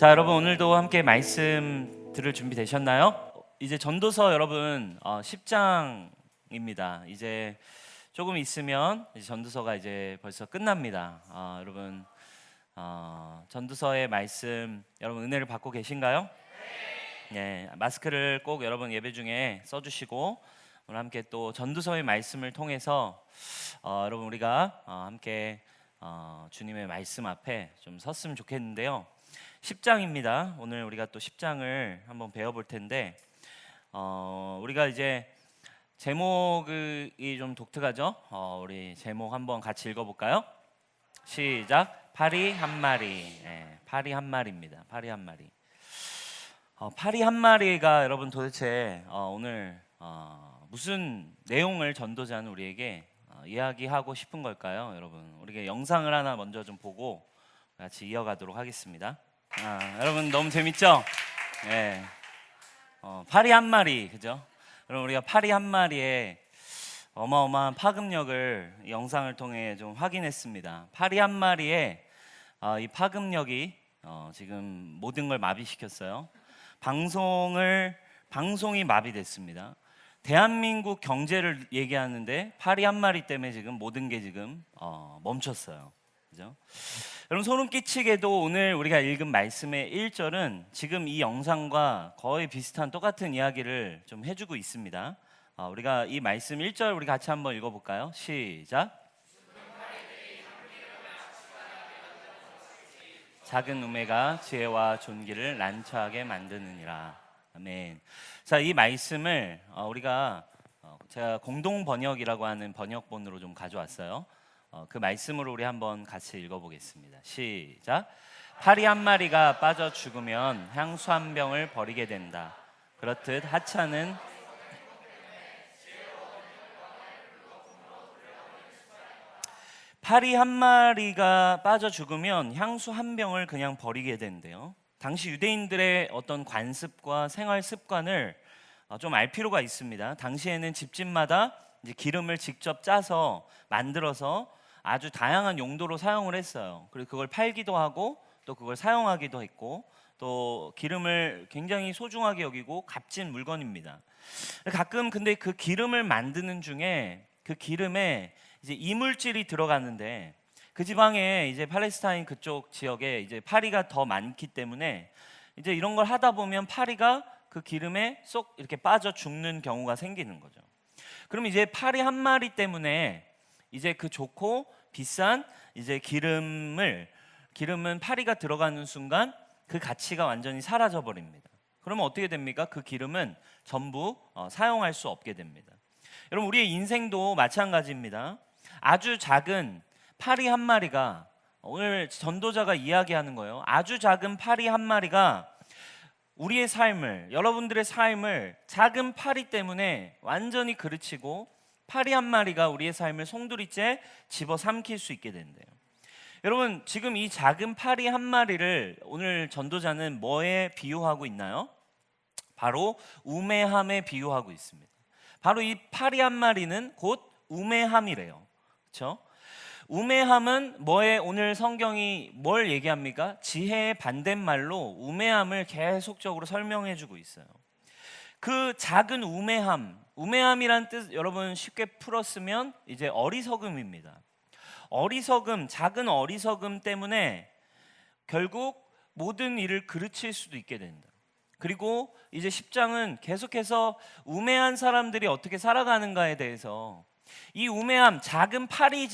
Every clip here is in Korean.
자, 여러분 오늘도 함께 말씀 들을 준비 되셨나요? 이제 전도서 여러분 10장입니다. 이제 조금 있으면 이제 전도서가 이제 벌써 끝납니다. 여러분 전도서의 말씀 여러분 은혜를 받고 계신가요? 네, 마스크를 꼭 여러분 예배 중에 써주시고 오늘 함께 또 전도서의 말씀을 통해서 여러분 우리가 함께 주님의 말씀 앞에 좀 섰으면 좋겠는데요. 10장입니다. 오늘 우리가 또 10장을 한번 배워볼 텐데 우리가 이제 제목이 좀 독특하죠? 우리 제목 한번 같이 읽어볼까요? 시작. 파리 한 마리. 파리 한 마리입니다. 파리 한 마리. 파리 한 마리가 여러분 도대체 오늘 무슨 내용을 전도자는 우리에게 이야기하고 싶은 걸까요? 여러분 우리가 영상을 하나 먼저 좀 보고 같이 이어가도록 하겠습니다. 여러분 너무 재밌죠? 네. 파리 한 마리, 그죠? 여러분 우리가 파리 한 마리의 어마어마한 파급력을 영상을 통해 좀 확인했습니다. 파리 한 마리의 이 파급력이 지금 모든 걸 마비시켰어요. 방송이 마비됐습니다. 대한민국 경제를 얘기하는데 파리 한 마리 때문에 지금 모든 게 지금 멈췄어요. 그죠? 여러분 소름 끼치게도 오늘 우리가 읽은 말씀의 1절은 지금 이 영상과 거의 비슷한 똑같은 이야기를 좀 해주고 있습니다. 우리가 이 말씀 1절 우리 같이 한번 읽어볼까요? 시작. 작은 우매가 지혜와 존귀를 난처하게 만드느니라. 아멘. 자, 이 말씀을 우리가 제가 공동 번역이라고 하는 번역본으로 좀 가져왔어요. 그 말씀으로 우리 한번 같이 읽어보겠습니다. 시작. 파리 한 마리가 빠져 죽으면 향수 한 병을 버리게 된다. 그렇듯 하찮은 파리 한 마리가 빠져 죽으면 향수 한 병을 그냥 버리게 된대요. 당시 유대인들의 어떤 관습과 생활 습관을 좀 알 필요가 있습니다. 당시에는 집집마다 이제 기름을 직접 짜서 만들어서 아주 다양한 용도로 사용을 했어요. 그리고 그걸 팔기도 하고 또 그걸 사용하기도 했고 또 기름을 굉장히 소중하게 여기고 값진 물건입니다. 가끔 근데 그 기름을 만드는 중에 그 기름에 이제 이물질이 들어갔는데 그 지방에 이제 팔레스타인 그쪽 지역에 이제 파리가 더 많기 때문에 이제 이런 걸 하다 보면 파리가 그 기름에 쏙 이렇게 빠져 죽는 경우가 생기는 거죠. 그럼 이제 파리 한 마리 때문에 이제 그 좋고 비싼 이제 기름은 파리가 들어가는 순간 그 가치가 완전히 사라져 버립니다. 그러면 어떻게 됩니까? 그 기름은 전부 사용할 수 없게 됩니다. 여러분 우리의 인생도 마찬가지입니다. 아주 작은 파리 한 마리가 오늘 전도자가 이야기하는 거예요. 아주 작은 파리 한 마리가 우리의 삶을, 여러분들의 삶을 작은 파리 때문에 완전히 그르치고 파리 한 마리가 우리의 삶을 송두리째 집어삼킬 수 있게 된대요. 여러분 지금 이 작은 파리 한 마리를 오늘 전도자는 뭐에 비유하고 있나요? 바로 우매함에 비유하고 있습니다. 바로 이 파리 한 마리는 곧 우매함이래요. 그렇죠? 우매함은 뭐에 오늘 성경이 뭘 얘기합니까? 지혜의 반대말로 우매함을 계속적으로 설명해 주고 있어요. 그 작은 우매함이란 뜻 여러분 쉽게 풀었으면 이제 어리석음입니다. 작은 어리석음 때문에 결국 모든 일을 그르칠 수도 있게 된다. 그리고 이제 10장은 계속해서 우매한 사람들이 어떻게 살아가는가에 대해서 이 우매함, 작은 파리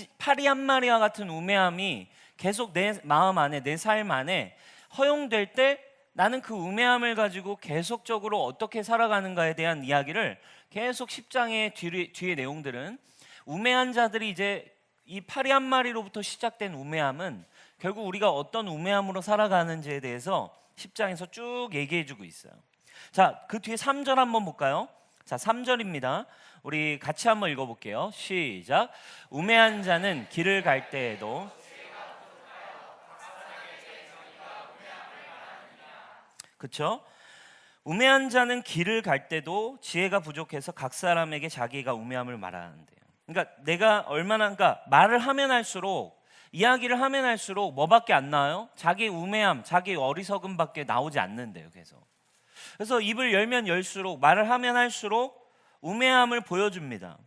한 마리와 같은 우매함이 계속 내 마음 안에, 내 삶 안에 허용될 때 나는 그 우매함을 가지고 계속적으로 어떻게 살아가는가에 대한 이야기를 계속 10장의 뒤의 내용들은 우매한 자들이 이제 이 파리 한 마리로부터 시작된 우매함은 결국 우리가 어떤 우매함으로 살아가는지에 대해서 10장에서 쭉 얘기해 주고 있어요. 자, 그 뒤에 3절 한번 볼까요? 자, 3절입니다. 우리 같이 한번 읽어볼게요. 시작. 우매한 자는 길을 갈 때에도 그렇죠? 우매한 자는 길을 갈 때도 지혜가 부족해서 각 사람에게 자기가 우매함을 말하는데요. 그러니까 내가 얼마나 말을 하면 할수록 이야기를 하면 할수록 뭐밖에 안 나와요? 자기 우매함, 자기 어리석음밖에 나오지 않는데요, 계속. 그래서 입을 열면 열수록, 말을 하면 할수록 우매함을 보여줍니다.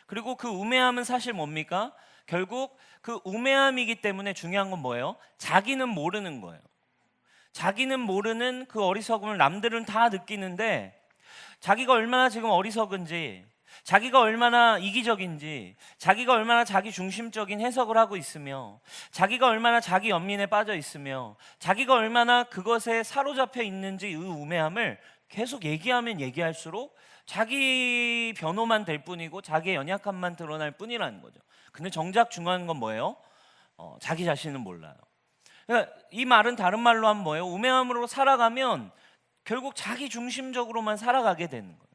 그리고 그 우매함은 사실 뭡니까? 결국 그 우매함이기 때문에 중요한 건 뭐예요? 자기는 모르는 거예요. 자기는 모르는 그 어리석음을 남들은 다 느끼는데, 자기가 얼마나 지금 어리석은지, 자기가 얼마나 이기적인지, 자기가 얼마나 자기 중심적인 해석을 하고 있으며, 자기가 얼마나 자기 연민에 빠져 있으며, 자기가 얼마나 그것에 사로잡혀 있는지, 이 우매함을 계속 얘기하면 얘기할수록 자기 변호만 될 뿐이고 자기의 연약함만 드러날 뿐이라는 거죠. 근데 정작 중요한 건 뭐예요? 자기 자신은 몰라요. 그러니까 이 말은 다른 말로 하면 뭐예요? 우매함으로 살아가면 결국 자기 중심적으로만 살아가게 되는 거예요.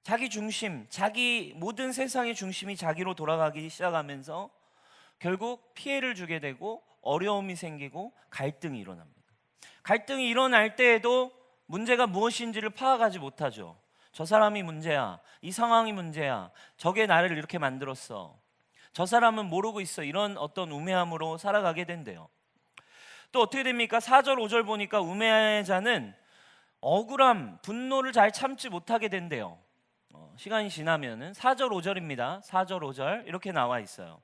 자기 중심, 자기 모든 세상의 중심이 자기로 돌아가기 시작하면서 결국 피해를 주게 되고 어려움이 생기고 갈등이 일어납니다. 갈등이 일어날 때에도 문제가 무엇인지를 파악하지 못하죠. 저 사람이 문제야, 이 상황이 문제야, 저게 나를 이렇게 만들었어, 저 사람은 모르고 있어, 이런 어떤 우매함으로 살아가게 된대요. 또 어떻게 됩니까? 4절 5절 보니까 우매자는 억울함, 분노를 잘 참지 못하게 된대요. 시간이 지나면은 4절 5절입니다. 4절 5절 이렇게 나와 있어요.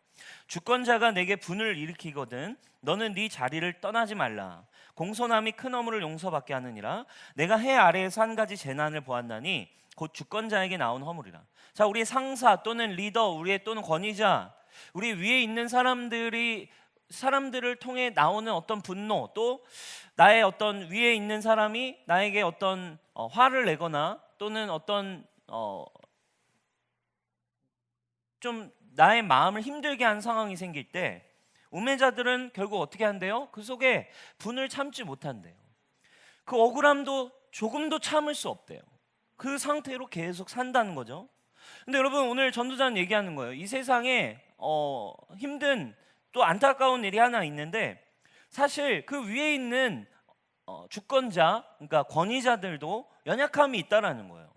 주권자가 내게 분을 일으키거든 너는 네 자리를 떠나지 말라. 공손함이 큰 허물을 용서받게 하느니라. 내가 해 아래에서 한 가지 재난을 보았나니 곧 주권자에게 나온 허물이라. 자, 우리의 상사 또는 리더, 우리의 또는 권위자, 우리 위에 있는 사람들을 통해 나오는 어떤 분노, 또 나의 어떤 위에 있는 사람이 나에게 어떤 화를 내거나 또는 어떤 좀 나의 마음을 힘들게 한 상황이 생길 때 우매자들은 결국 어떻게 한대요? 그 속에 분을 참지 못한대요. 그 억울함도 조금도 참을 수 없대요. 그 상태로 계속 산다는 거죠. 근데 여러분, 오늘 전도자는 얘기하는 거예요. 이 세상에 힘든 또 안타까운 일이 하나 있는데, 사실 그 위에 있는 주권자, 그러니까 권위자들도 연약함이 있다라는 거예요.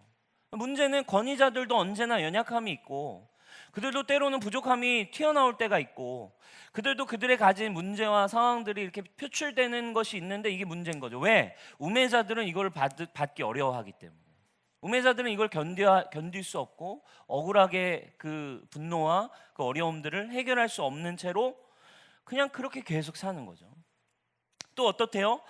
문제는 권위자들도 언제나 연약함이 있고, 그들도 때로는 부족함이 튀어나올 때가 있고, 그들도 그들의 가진 문제와 상황들이 이렇게 표출되는 것이 있는데, 이게 문제인 거죠. 왜? 우매자들은 이걸 받기 어려워하기 때문에. 우매자들은 이걸 견딜 수 없고 억울하게 그 분노와 그 어려움들을 해결할 수 없는 채로 그냥 그렇게 계속 사는 거죠. 또 어떻대요?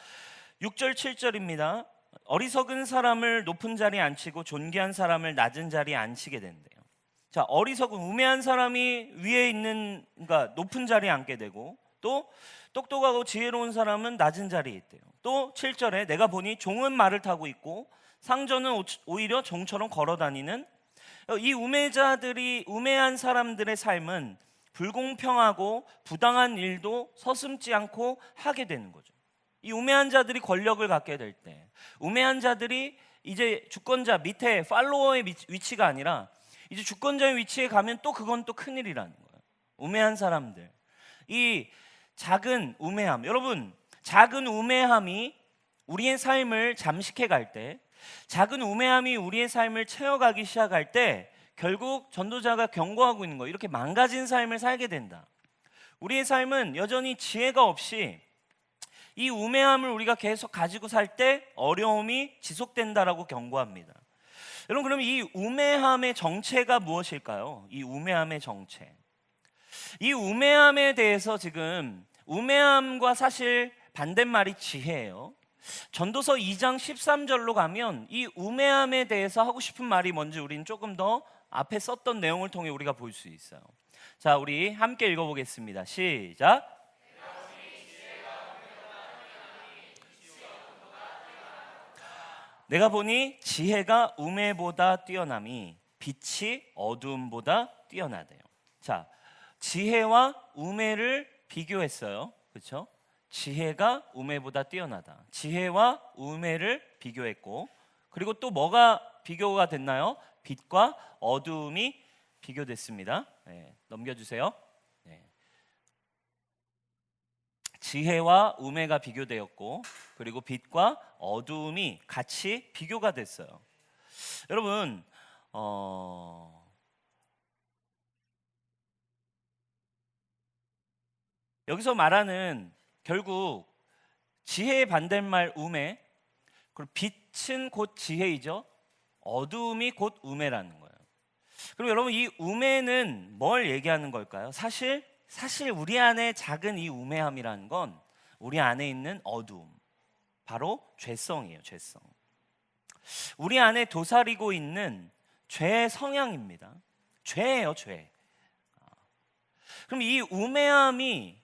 6절 7절입니다. 어리석은 사람을 높은 자리에 앉히고 존귀한 사람을 낮은 자리에 앉히게 된대요. 자, 어리석은 우매한 사람이 위에 있는, 그러니까 높은 자리에 앉게 되고, 또 똑똑하고 지혜로운 사람은 낮은 자리에 있대요. 또 7절에 내가 보니 종은 말을 타고 있고 상전은 오히려 종처럼 걸어 다니는, 이 우매한 사람들의 삶은 불공평하고 부당한 일도 서슴지 않고 하게 되는 거죠. 이 우매한 자들이 권력을 갖게 될 때, 우매한 자들이 이제 주권자 밑에 팔로워의 위치가 아니라 이제 주권자의 위치에 가면 또 그건 또 큰일이라는 거예요. 우매한 사람들, 이 작은 우매함, 여러분, 작은 우매함이 우리의 삶을 잠식해 갈 때, 작은 우매함이 우리의 삶을 채워가기 시작할 때 결국 전도자가 경고하고 있는 거예요. 이렇게 망가진 삶을 살게 된다. 우리의 삶은 여전히 지혜가 없이 이 우매함을 우리가 계속 가지고 살 때 어려움이 지속된다라고 경고합니다. 여러분, 그럼 이 우매함의 정체가 무엇일까요? 이 우매함의 정체. 이 우매함에 대해서 지금 우매함과 사실 반대말이 지혜예요. 전도서 2장 13절로 가면 이 우매함에 대해서 하고 싶은 말이 뭔지 우리는 조금 더 앞에 썼던 내용을 통해 우리가 볼 수 있어요. 자, 우리 함께 읽어보겠습니다. 시작. 내가 보니 지혜가 우매보다 뛰어남이 빛이 어두움보다 뛰어나대요. 자, 지혜와 우매를 비교했어요. 그렇죠? 지혜가 우매보다 뛰어나다. 지혜와 우매를 비교했고, 그리고 또 뭐가 비교가 됐나요? 빛과 어두움이 비교됐습니다. 네, 넘겨주세요. 네. 지혜와 우매가 비교되었고, 그리고 빛과 어두움이 같이 비교가 됐어요. 여러분, 여기서 말하는 결국 지혜의 반대말 우매, 그리고 빛은 곧 지혜이죠. 어두움이 곧 우매라는 거예요. 그럼 여러분, 이 우매는 뭘 얘기하는 걸까요? 사실 우리 안에 작은 이 우매함이라는 건 우리 안에 있는 어두움, 바로 죄성이에요. 죄성. 우리 안에 도사리고 있는 죄의 성향입니다. 죄예요, 죄. 그럼 이 우매함이,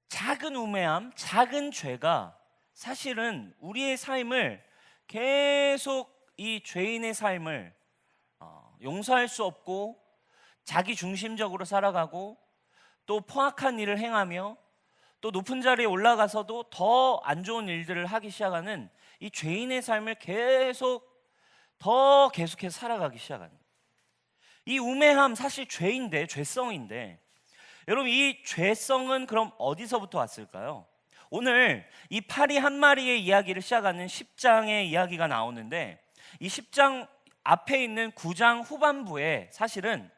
작은 우매함, 작은 죄가 사실은 우리의 삶을 계속, 이 죄인의 삶을 용서할 수 없고 자기 중심적으로 살아가고 또 포악한 일을 행하며 또 높은 자리에 올라가서도 더 안 좋은 일들을 하기 시작하는 이 죄인의 삶을 계속해서 살아가기 시작하는, 이 우매함 사실 죄인데, 죄성인데, 여러분 이 죄성은 그럼 어디서부터 왔을까요? 오늘 이 파리 한 마리의 이야기를 시작하는 10장의 이야기가 나오는데, 이 10장 앞에 있는 9장 후반부에 사실은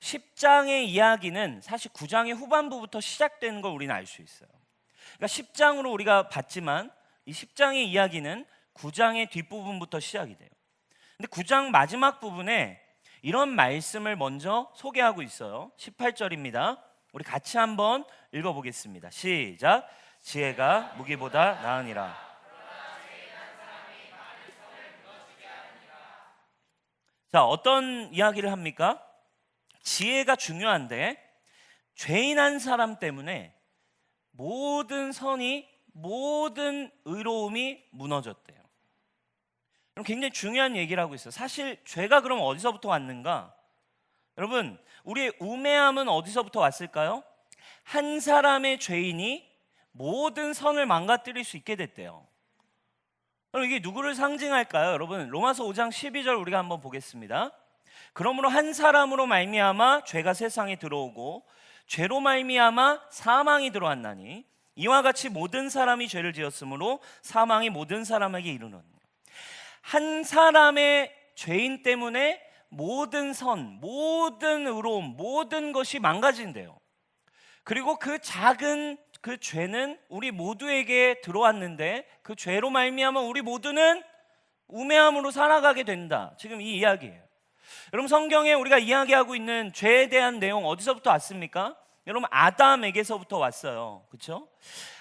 10장의 이야기는 사실 9장의 후반부부터 시작되는 걸 우리는 알 수 있어요. 그러니까 10장으로 우리가 봤지만 이 10장의 이야기는 9장의 뒷부분부터 시작이 돼요. 근데 9장 마지막 부분에 이런 말씀을 먼저 소개하고 있어요. 18절입니다. 우리 같이 한번 읽어보겠습니다. 시작. 지혜가 무기보다 나으니라. 자, 어떤 이야기를 합니까? 지혜가 중요한데 죄인 한 사람 때문에 모든 선이, 모든 의로움이 무너졌대요. 그럼 굉장히 중요한 얘기를 하고 있어요. 사실 죄가 그럼 어디서부터 왔는가? 여러분, 우리의 우매함은 어디서부터 왔을까요? 한 사람의 죄인이 모든 선을 망가뜨릴 수 있게 됐대요. 그럼 이게 누구를 상징할까요? 여러분, 로마서 5장 12절 우리가 한번 보겠습니다. 그러므로 한 사람으로 말미암아 죄가 세상에 들어오고 죄로 말미암아 사망이 들어왔나니 이와 같이 모든 사람이 죄를 지었으므로 사망이 모든 사람에게 이르노니. 한 사람의 죄인 때문에 모든 선, 모든 의로움, 모든 것이 망가진대요. 그리고 그 작은 그 죄는 우리 모두에게 들어왔는데 그 죄로 말미암아 우리 모두는 우매함으로 살아가게 된다. 지금 이 이야기예요. 여러분, 성경에 우리가 이야기하고 있는 죄에 대한 내용 어디서부터 왔습니까? 여러분, 아담에게서부터 왔어요. 그렇죠?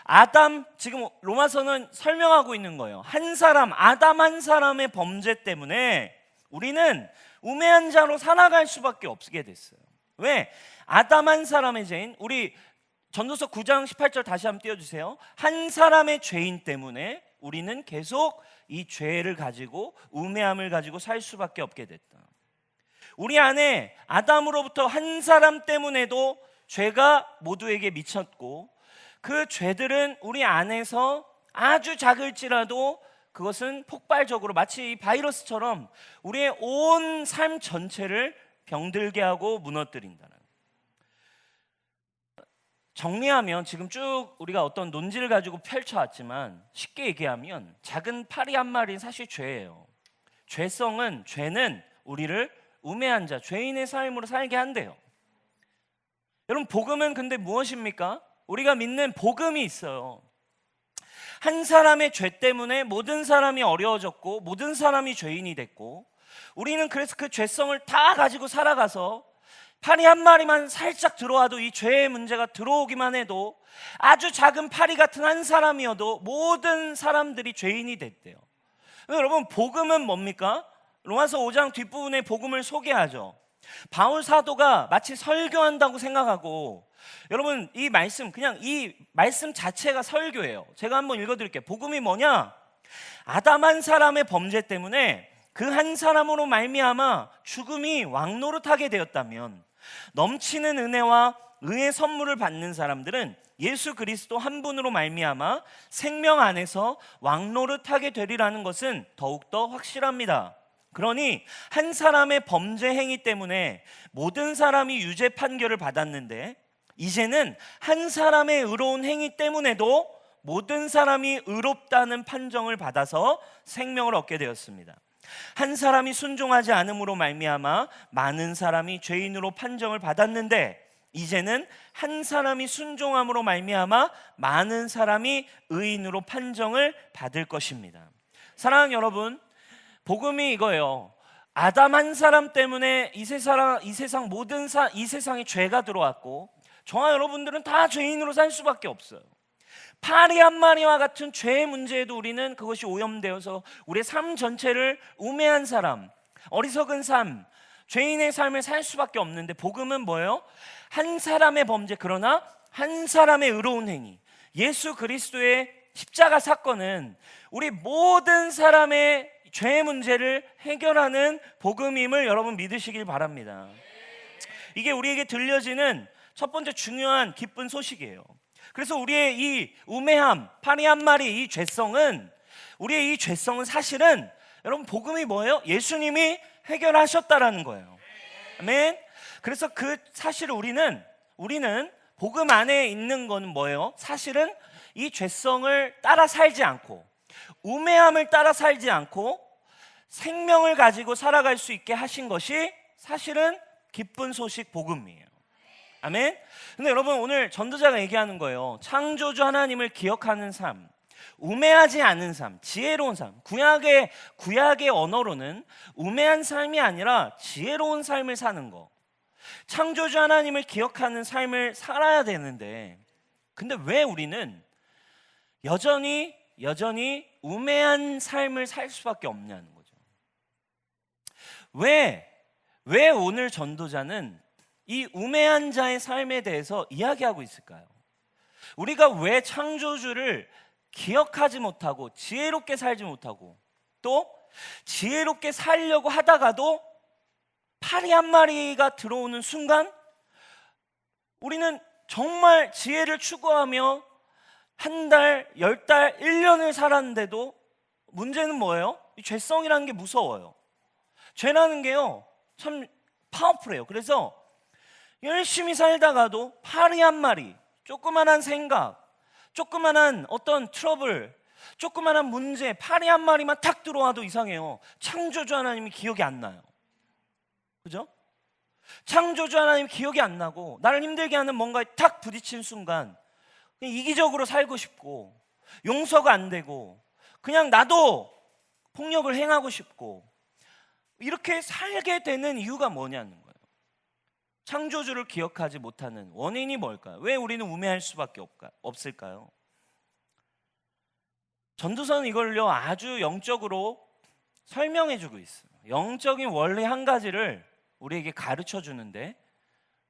아담, 지금 로마서는 설명하고 있는 거예요. 한 사람, 아담 한 사람의 범죄 때문에 우리는 우매한 자로 살아갈 수밖에 없게 됐어요. 왜? 아담 한 사람의 죄인, 우리 전도서 9장 18절 다시 한번 띄워주세요. 한 사람의 죄인 때문에 우리는 계속 이 죄를 가지고 우매함을 가지고 살 수밖에 없게 됐다. 우리 안에 아담으로부터 한 사람 때문에도 죄가 모두에게 미쳤고 그 죄들은 우리 안에서 아주 작을지라도 그것은 폭발적으로 마치 이 바이러스처럼 우리의 온 삶 전체를 병들게 하고 무너뜨린다는. 정리하면 지금 쭉 우리가 어떤 논지를 가지고 펼쳐왔지만 쉽게 얘기하면 작은 파리 한 마리는 사실 죄예요. 죄는 우리를 우매한 자, 죄인의 삶으로 살게 한대요. 여러분, 복음은 근데 무엇입니까? 우리가 믿는 복음이 있어요. 한 사람의 죄 때문에 모든 사람이 어려워졌고 모든 사람이 죄인이 됐고 우리는 그래서 그 죄성을 다 가지고 살아가서 파리 한 마리만 살짝 들어와도 이 죄의 문제가 들어오기만 해도 아주 작은 파리 같은 한 사람이어도 모든 사람들이 죄인이 됐대요. 여러분, 복음은 뭡니까? 로마서 5장 뒷부분에 복음을 소개하죠. 바울 사도가 마치 설교한다고 생각하고, 여러분 이 말씀, 그냥 이 말씀 자체가 설교예요. 제가 한번 읽어드릴게요. 복음이 뭐냐? 아담 한 사람의 범죄 때문에 그 한 사람으로 말미암아 죽음이 왕노릇하게 되었다면 넘치는 은혜와 의의 선물을 받는 사람들은 예수 그리스도 한 분으로 말미암아 생명 안에서 왕노릇하게 되리라는 것은 더욱더 확실합니다. 그러니 한 사람의 범죄 행위 때문에 모든 사람이 유죄 판결을 받았는데 이제는 한 사람의 의로운 행위 때문에도 모든 사람이 의롭다는 판정을 받아서 생명을 얻게 되었습니다. 한 사람이 순종하지 않음으로 말미암아 많은 사람이 죄인으로 판정을 받았는데 이제는 한 사람이 순종함으로 말미암아 많은 사람이 의인으로 판정을 받을 것입니다. 사랑하는 여러분, 복음이 이거예요. 아담 한 사람 때문에 이 세상 모든 이 세상에 죄가 들어왔고, 저와 여러분들은 다 죄인으로 살 수밖에 없어요. 파리 한 마리와 같은 죄의 문제에도 우리는 그것이 오염되어서 우리의 삶 전체를 우매한 삶, 어리석은 삶, 죄인의 삶을 살 수밖에 없는데, 복음은 뭐예요? 한 사람의 범죄, 그러나 한 사람의 의로운 행위, 예수 그리스도의 십자가 사건은 우리 모든 사람의 죄의 문제를 해결하는 복음임을 여러분 믿으시길 바랍니다. 이게 우리에게 들려지는 첫 번째 중요한 기쁜 소식이에요. 그래서 우리의 이 우매함, 파리 한 마리 이 죄성은, 우리의 이 죄성은 사실은 여러분 복음이 뭐예요? 예수님이 해결하셨다라는 거예요. 아멘. 그래서 그 사실을 우리는 복음 안에 있는 건 뭐예요? 사실은 이 죄성을 따라 살지 않고, 우매함을 따라 살지 않고 생명을 가지고 살아갈 수 있게 하신 것이 사실은 기쁜 소식 복음이에요. 아멘. 근데 여러분, 오늘 전도자가 얘기하는 거예요. 창조주 하나님을 기억하는 삶, 우매하지 않은 삶, 지혜로운 삶. 구약의 언어로는 우매한 삶이 아니라 지혜로운 삶을 사는 거, 창조주 하나님을 기억하는 삶을 살아야 되는데, 근데 왜 우리는 여전히 우매한 삶을 살 수밖에 없냐는 거죠. 왜 오늘 전도자는 이 우매한 자의 삶에 대해서 이야기하고 있을까요? 우리가 왜 창조주를 기억하지 못하고 지혜롭게 살지 못하고, 또 지혜롭게 살려고 하다가도 파리 한 마리가 들어오는 순간 우리는 정말 지혜를 추구하며 한 달, 10달, 1년을 살았는데도 문제는 뭐예요? 이 죄성이라는 게 무서워요. 죄라는 게요, 참 파워풀해요. 그래서 열심히 살다가도 파리 한 마리, 조그만한 생각, 조그만한 어떤 트러블, 조그만한 문제, 파리 한 마리만 탁 들어와도 이상해요. 창조주 하나님이 기억이 안 나요. 그죠? 창조주 하나님 기억이 안 나고 나를 힘들게 하는 뭔가에 탁 부딪힌 순간 그냥 이기적으로 살고 싶고, 용서가 안 되고, 그냥 나도 폭력을 행하고 싶고, 이렇게 살게 되는 이유가 뭐냐는 거예요. 창조주를 기억하지 못하는 원인이 뭘까요? 왜 우리는 우매할 수밖에 없을까요? 전도서는 이걸요 아주 영적으로 설명해주고 있어요. 영적인 원리 한 가지를 우리에게 가르쳐 주는데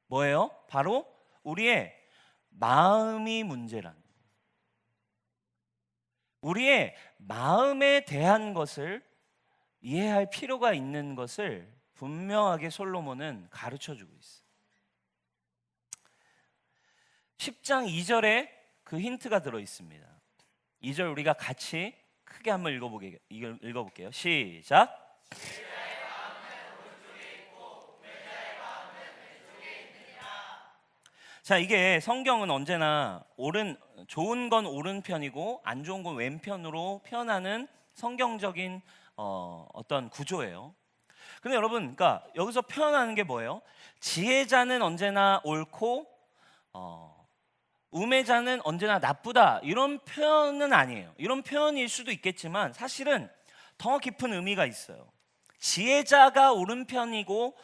뭐예요? 바로 우리의 마음이 문제라는 거예요. 우리의 마음에 대한 것을 이해할 필요가 있는 것을 분명하게 솔로몬은 가르쳐 주고 있어요. 10장 2절에 그 힌트가 들어 있습니다. 2절 우리가 같이 크게 한번 읽어볼게요. 시작. 자, 이게 성경은 언제나 좋은 건 오른편이고 안 좋은 건 왼편으로 표현하는 성경적인 어떤 구조예요. 근데 여러분, 그러니까 여기서 표현하는 게 뭐예요? 지혜자는 언제나 옳고 우매자는 언제나 나쁘다, 이런 표현은 아니에요. 이런 표현일 수도 있겠지만 사실은 더 깊은 의미가 있어요. 지혜자가 오른편이고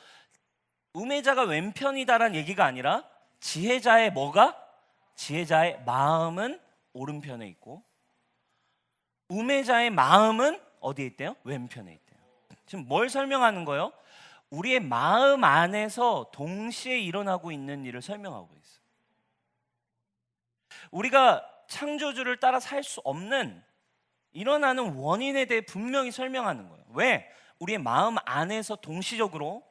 우매자가 왼편이다라는 얘기가 아니라 지혜자의 마음은 오른편에 있고 우매자의 마음은 어디에 있대요? 왼편에 있대요. 지금 뭘 설명하는 거예요? 우리의 마음 안에서 동시에 일어나고 있는 일을 설명하고 있어요. 우리가 창조주를 따라 살 수 없는 일어나는 원인에 대해 분명히 설명하는 거예요. 왜? 우리의 마음 안에서 동시적으로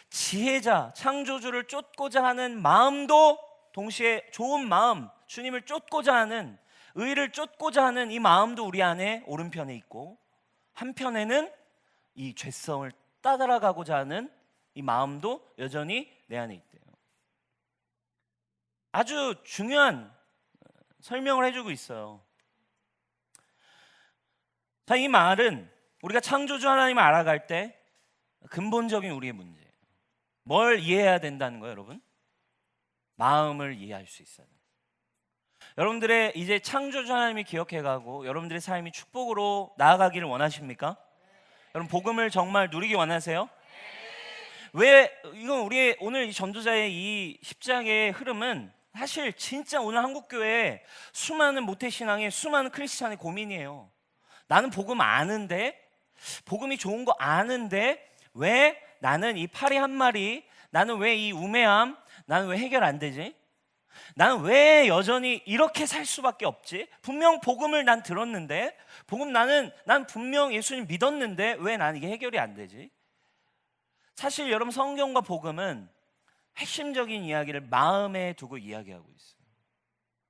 지혜자, 창조주를 쫓고자 하는 마음도 동시에 좋은 마음, 주님을 쫓고자 하는, 의를 쫓고자 하는 이 마음도 우리 안에 오른편에 있고, 한편에는 이 죄성을 따라가고자 하는 이 마음도 여전히 내 안에 있대요. 아주 중요한 설명을 해주고 있어요. 자, 이 말은 우리가 창조주 하나님을 알아갈 때 근본적인 우리의 문제예요. 뭘 이해해야 된다는 거예요, 여러분? 마음을 이해할 수 있어요. 여러분들의 이제 창조주 하나님이 기억해가고 여러분들의 삶이 축복으로 나아가기를 원하십니까? 여러분 복음을 정말 누리기 원하세요? 왜 이건 우리의 오늘 이 전도자의 이 10장의 흐름은 사실 진짜 오늘 한국교회 수많은 모태신앙의 수많은 크리스찬의 고민이에요. 나는 복음 아는데, 복음이 좋은 거 아는데 왜 나는 이 파리 한 마리, 나는 왜 이 우매함, 나는 왜 해결 안 되지? 나는 왜 여전히 이렇게 살 수밖에 없지? 분명 복음을 난 들었는데, 난 분명 예수님 믿었는데 왜 난 이게 해결이 안 되지? 사실 여러분 성경과 복음은 핵심적인 이야기를 마음에 두고 이야기하고 있어요.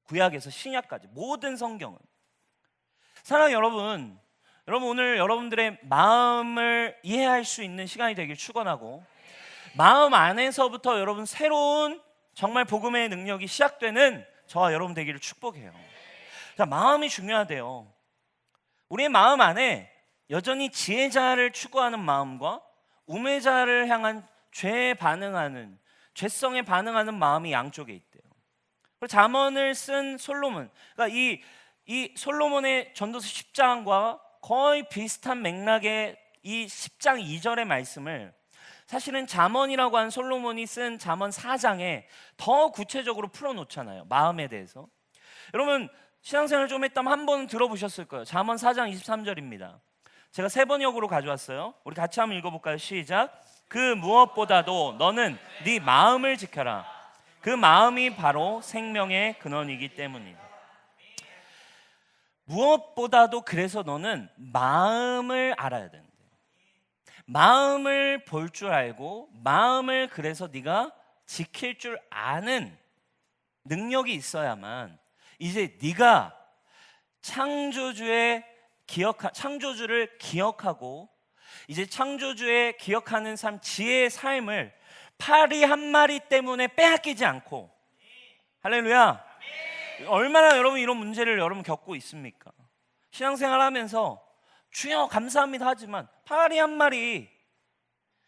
구약에서 신약까지 모든 성경은. 사랑하는 여러분 오늘 여러분들의 마음을 이해할 수 있는 시간이 되길 축원하고, 마음 안에서부터 여러분 새로운 정말 복음의 능력이 시작되는 저와 여러분 되기를 축복해요. 자, 마음이 중요하대요. 우리의 마음 안에 여전히 지혜자를 추구하는 마음과 우매자를 향한 죄성에 반응하는 마음이 양쪽에 있대요. 그리고 잠언을 쓴 솔로몬, 그러니까 이 솔로몬의 전도서 10장과 거의 비슷한 맥락의 이 10장 2절의 말씀을 사실은 잠언이라고 한 솔로몬이 쓴 잠언 4장에 더 구체적으로 풀어놓잖아요. 마음에 대해서. 여러분 신앙생활 좀 했다면 한 번은 들어보셨을 거예요. 잠언 4장 23절입니다. 제가 세 번역으로 가져왔어요. 우리 같이 한번 읽어볼까요? 시작. 그 무엇보다도 너는 네 마음을 지켜라. 그 마음이 바로 생명의 근원이기 때문이다. 무엇보다도 그래서 너는 마음을 알아야 된다. 마음을 볼 줄 알고 마음을 그래서 네가 지킬 줄 아는 능력이 있어야만 이제 네가 창조주를 기억하고 이제 창조주의 기억하는 삶, 지혜의 삶을 파리 한 마리 때문에 빼앗기지 않고, 할렐루야. 얼마나 여러분 이런 문제를 여러분 겪고 있습니까? 신앙생활 하면서 주여 감사합니다 하지만 파리 한 마리,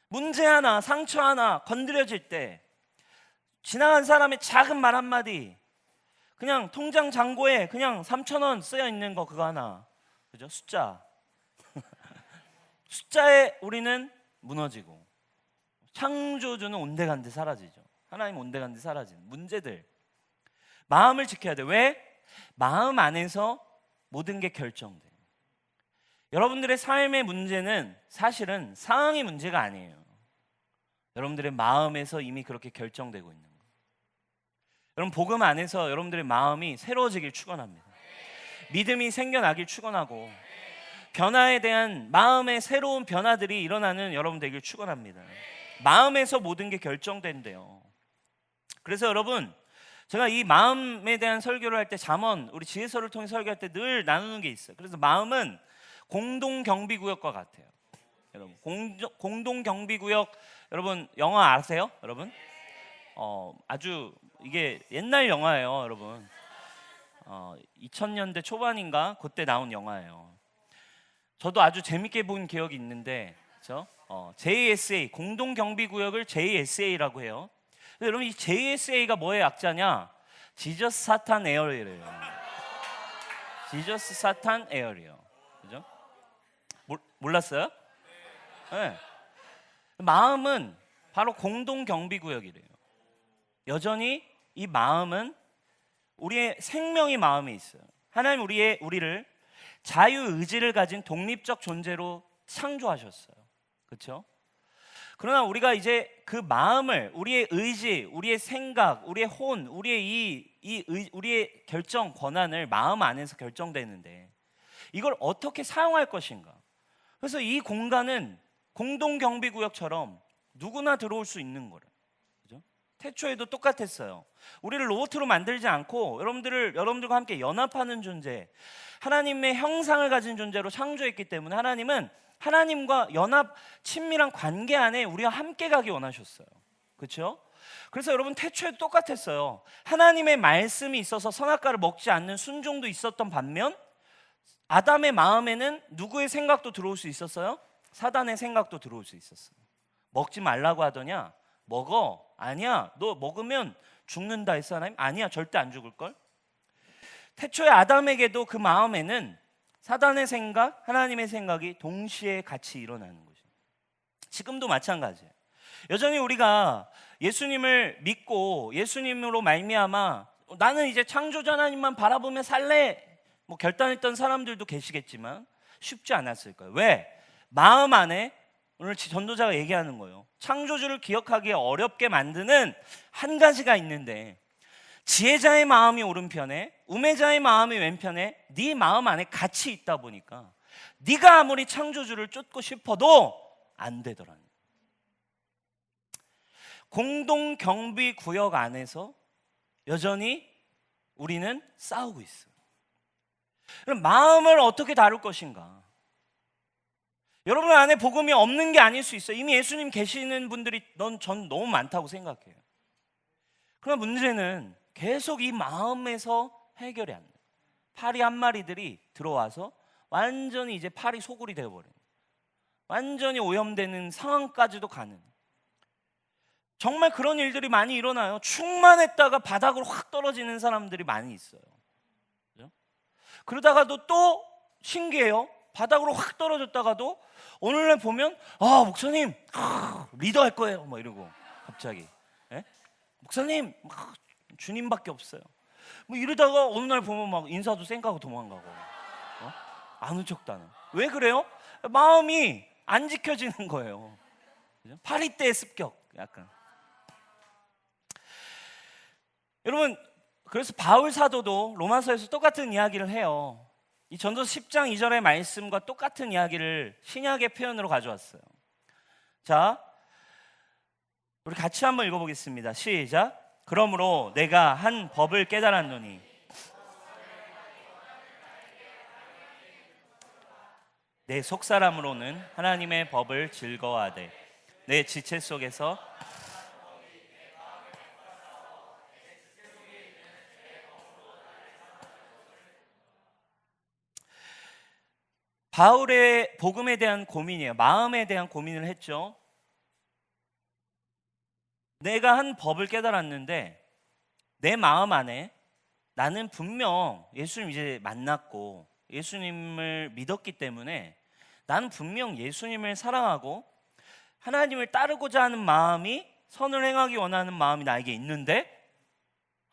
문제 하나, 상처 하나 건드려질 때 지나간 사람의 작은 말 한마디, 그냥 통장 잔고에 그냥 3,000원 쓰여 있는 거 그거 하나, 그죠? 숫자에 우리는 무너지고 창조주는 온데간데 사라지죠. 하나님 온데간데 사라지는 문제들. 마음을 지켜야 돼. 왜? 마음 안에서 모든 게 결정돼. 여러분들의 삶의 문제는 사실은 상황의 문제가 아니에요. 여러분들의 마음에서 이미 그렇게 결정되고 있는 거예요. 여러분 복음 안에서 여러분들의 마음이 새로워지길 축원합니다. 믿음이 생겨나길 축원하고 변화에 대한 마음의 새로운 변화들이 일어나는 여러분 되길 축원합니다. 마음에서 모든 게 결정된대요. 그래서 여러분 제가 이 마음에 대한 설교를 할 때 잠언, 우리 지혜서를 통해 설교할 때 늘 나누는 게 있어요. 그래서 마음은 공동경비구역과 같아요. 여러분 공동경비구역, 여러분 영화 아세요? 여러분 아주 이게 옛날 영화예요. 여러분 2000년대 초반인가 그때 나온 영화예요. 저도 아주 재밌게 본 기억이 있는데, 그렇죠? JSA, 공동경비구역을 JSA라고 해요. 근데 여러분 이 JSA가 뭐의 약자냐? 지저스 사탄 에어리어예요. 지저스 사탄 에어리어, 그죠? 몰랐어요? 네. 마음은 바로 공동경비구역이래요. 여전히 이 마음은 우리의 생명이 마음에 있어요. 하나님 우리를 자유의지를 가진 독립적 존재로 창조하셨어요. 그렇죠? 그러나 우리가 이제 그 마음을, 우리의 의지, 우리의 생각, 우리의 혼, 우리의 결정 권한을 마음 안에서 결정되는데 이걸 어떻게 사용할 것인가? 그래서 이 공간은 공동경비구역처럼 누구나 들어올 수 있는 거예요. 그죠? 태초에도 똑같았어요. 우리를 로봇으로 만들지 않고 여러분들과 함께 연합하는 존재, 하나님의 형상을 가진 존재로 창조했기 때문에 하나님은 하나님과 친밀한 관계 안에 우리와 함께 가기 원하셨어요. 그렇죠? 그래서 여러분 태초에도 똑같았어요. 하나님의 말씀이 있어서 선악과를 먹지 않는 순종도 있었던 반면 아담의 마음에는 누구의 생각도 들어올 수 있었어요? 사단의 생각도 들어올 수 있었어요. 먹지 말라고 하더냐? 먹어. 아니야. 너 먹으면 죽는다 했어 하나님? 아니야, 절대 안 죽을걸. 태초에 아담에게도 그 마음에는 사단의 생각, 하나님의 생각이 동시에 같이 일어나는 거죠. 지금도 마찬가지예요. 여전히 우리가 예수님을 믿고 예수님으로 말미암아 나는 이제 창조자 하나님만 바라보며 살래, 뭐 결단했던 사람들도 계시겠지만 쉽지 않았을 거예요. 왜? 마음 안에, 오늘 전도자가 얘기하는 거예요, 창조주를 기억하기에 어렵게 만드는 한 가지가 있는데, 지혜자의 마음이 오른편에 우매자의 마음이 왼편에 네 마음 안에 같이 있다 보니까 네가 아무리 창조주를 쫓고 싶어도 안 되더라는 거예요. 공동 경비 구역 안에서 여전히 우리는 싸우고 있어요. 그럼 마음을 어떻게 다룰 것인가? 여러분 안에 복음이 없는 게 아닐 수 있어요. 이미 예수님 계시는 분들이 전 너무 많다고 생각해요. 그러나 문제는 계속 이 마음에서 해결이 안 돼요. 파리 한 마리들이 들어와서 완전히 이제 파리 소굴이 되어버려요. 완전히 오염되는 상황까지도 가는, 정말 그런 일들이 많이 일어나요. 충만했다가 바닥으로 확 떨어지는 사람들이 많이 있어요. 그죠? 그러다가도 또 신기해요. 바닥으로 확 떨어졌다가도 오늘날 보면 목사님 리더 할 거예요 뭐 이러고 갑자기 목사님 주님밖에 없어요 뭐 이러다가 어느 날 보면 막 인사도 쌩까고 도망가고 아는 척도 안 해요. 왜 그래요? 마음이 안 지켜지는 거예요. 그죠? 파리떼의 습격 약간. 여러분, 그래서 바울 사도도 로마서에서 똑같은 이야기를 해요. 이 전도서 10장 2절의 말씀과 똑같은 이야기를 신약의 표현으로 가져왔어요. 자, 우리 같이 한번 읽어보겠습니다. 시작. 그러므로 내가 한 법을 깨달았노니 내 속사람으로는 하나님의 법을 즐거워하되 내 지체 속에서 바울의 복음에 대한 고민이에요. 마음에 대한 고민을 했죠. 내가 한 법을 깨달았는데 내 마음 안에 나는 분명 예수님 이제 만났고 예수님을 믿었기 때문에 나는 분명 예수님을 사랑하고 하나님을 따르고자 하는 마음이, 선을 행하기 원하는 마음이 나에게 있는데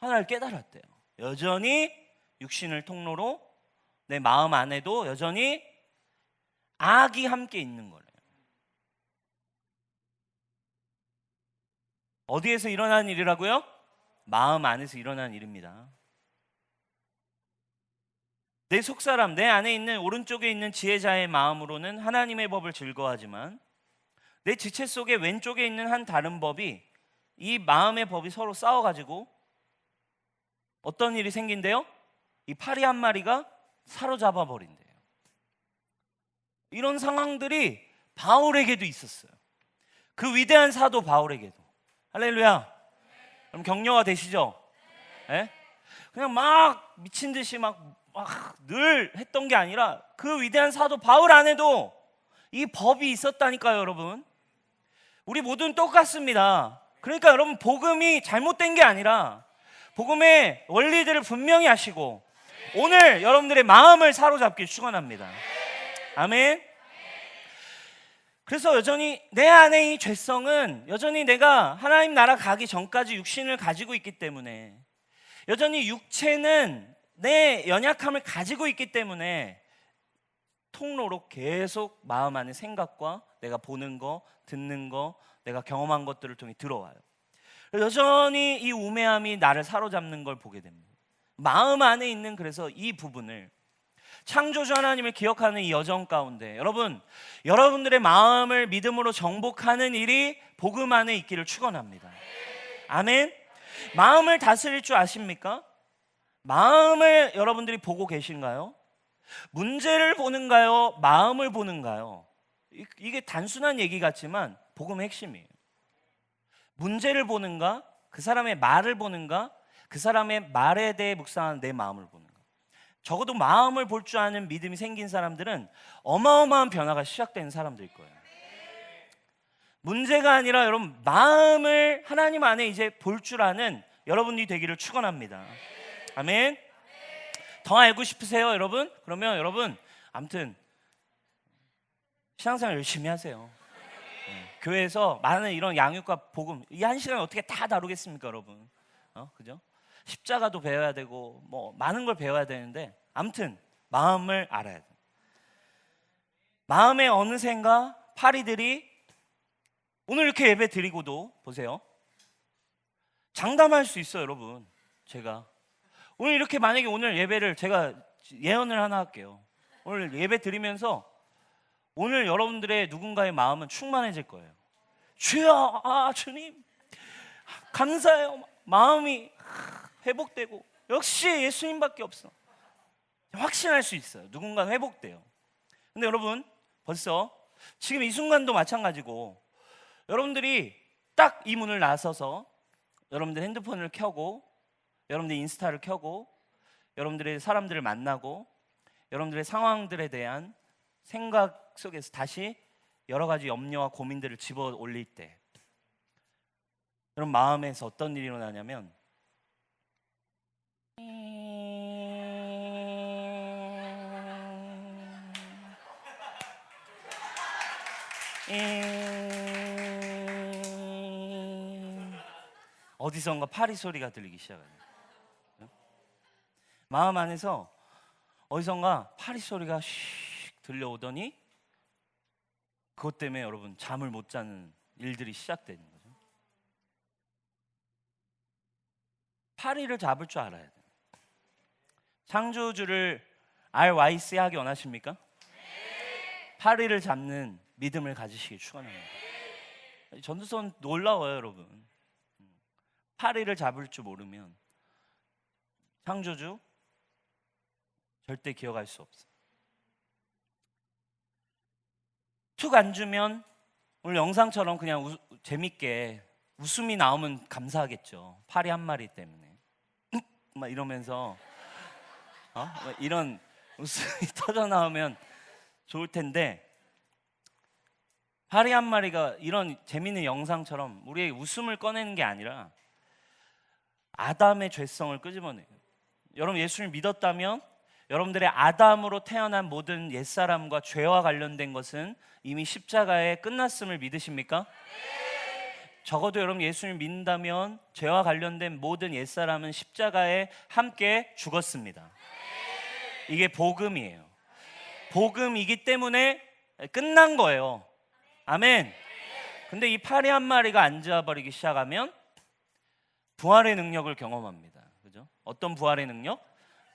하나를 깨달았대요. 여전히 육신을 통로로 내 마음 안에도 여전히 악이 함께 있는 거예요. 어디에서 일어난 일이라고요? 마음 안에서 일어난 일입니다. 내 속사람, 내 안에 있는 오른쪽에 있는 지혜자의 마음으로는 하나님의 법을 즐거워하지만 내 지체 속에 왼쪽에 있는 한 다른 법이, 이 마음의 법이 서로 싸워가지고 어떤 일이 생긴대요? 이 파리 한 마리가 사로잡아 버린대요. 이런 상황들이 바울에게도 있었어요. 그 위대한 사도 바울에게도. 할렐루야. 그럼 격려가 되시죠? 네? 그냥 막 미친 듯이 막 늘 했던 게 아니라 그 위대한 사도 바울 안에도 이 법이 있었다니까요, 여러분. 우리 모두는 똑같습니다. 그러니까 여러분, 복음이 잘못된 게 아니라 복음의 원리들을 분명히 하시고 오늘 여러분들의 마음을 사로잡길 축원합니다. 아멘. 그래서 여전히 내 안에 이 죄성은 여전히 내가 하나님 나라 가기 전까지 육신을 가지고 있기 때문에, 여전히 육체는 내 연약함을 가지고 있기 때문에 통로로 계속 마음 안에 생각과 내가 보는 거, 듣는 거, 내가 경험한 것들을 통해 들어와요. 여전히 이 우매함이 나를 사로잡는 걸 보게 됩니다. 마음 안에 있는, 그래서 이 부분을 창조주 하나님을 기억하는 이 여정 가운데 여러분들의 마음을 믿음으로 정복하는 일이 복음 안에 있기를 축원합니다. 아멘. 마음을 다스릴 줄 아십니까? 마음을 여러분들이 보고 계신가요? 문제를 보는가요? 마음을 보는가요? 이게 단순한 얘기 같지만 복음의 핵심이에요. 문제를 보는가? 그 사람의 말을 보는가? 그 사람의 말에 대해 묵상하는 내 마음을 보는가? 적어도 마음을 볼 줄 아는 믿음이 생긴 사람들은 어마어마한 변화가 시작되는 사람들일 거예요. 문제가 아니라 여러분, 마음을 하나님 안에 이제 볼 줄 아는 여러분이 되기를 축원합니다. 아멘. 더 알고 싶으세요, 여러분? 그러면 여러분 아무튼 신앙생활 열심히 하세요. 교회에서 많은 이런 양육과 복음, 이 한 시간에 어떻게 다 다루겠습니까, 여러분? 그죠? 십자가도 배워야 되고 뭐 많은 걸 배워야 되는데 아무튼 마음을 알아야 돼요. 마음의 어느샌가 파리들이 오늘 이렇게 예배 드리고도 보세요. 장담할 수 있어요, 여러분. 제가 오늘 이렇게 만약에 오늘 예배를 제가 예언을 하나 할게요. 오늘 예배 드리면서 오늘 여러분들의 누군가의 마음은 충만해질 거예요. 주여, 주님 감사해요. 마음이 회복되고 역시 예수님밖에 없어. 확신할 수 있어요. 누군가는 회복돼요. 근데 여러분 벌써 지금 이 순간도 마찬가지고 여러분들이 딱 이 문을 나서서 여러분들 핸드폰을 켜고 여러분들 인스타를 켜고 여러분들의 사람들을 만나고 여러분들의 상황들에 대한 생각 속에서 다시 여러 가지 염려와 고민들을 집어 올릴 때 여러분 마음에서 어떤 일이 일어나냐면 어디선가 파리 소리가 들리기 시작해요. 마음 안에서 어디선가 파리 소리가 씩 들려오더니 그것 때문에 여러분 잠을 못 자는 일들이 시작되는 거죠. 파리를 잡을 줄 알아야 돼요. 창조주를 RYC 하기 원하십니까? 파리를 잡는 믿음을 가지시길 축원합니다. 전도서는 놀라워요, 여러분. 파리를 잡을 줄 모르면 창조주 절대 기억할 수 없어요. 툭 안 주면 오늘 영상처럼 그냥 재밌게 웃음이 나오면 감사하겠죠. 파리 한 마리 때문에 막 이러면서 막 이런 웃음이 터져 나오면 좋을 텐데 파리 한 마리가 이런 재밌는 영상처럼 우리의 웃음을 꺼내는 게 아니라 아담의 죄성을 끄집어내요. 여러분 예수를 믿었다면 여러분들의 아담으로 태어난 모든 옛사람과 죄와 관련된 것은 이미 십자가에 끝났음을 믿으십니까? 적어도 여러분 예수를 믿는다면 죄와 관련된 모든 옛사람은 십자가에 함께 죽었습니다. 이게 복음이에요. 복음이기 때문에 끝난 거예요. 아멘. 근데 이 파리 한 마리가 앉아버리기 시작하면 부활의 능력을 경험합니다. 그죠? 어떤 부활의 능력?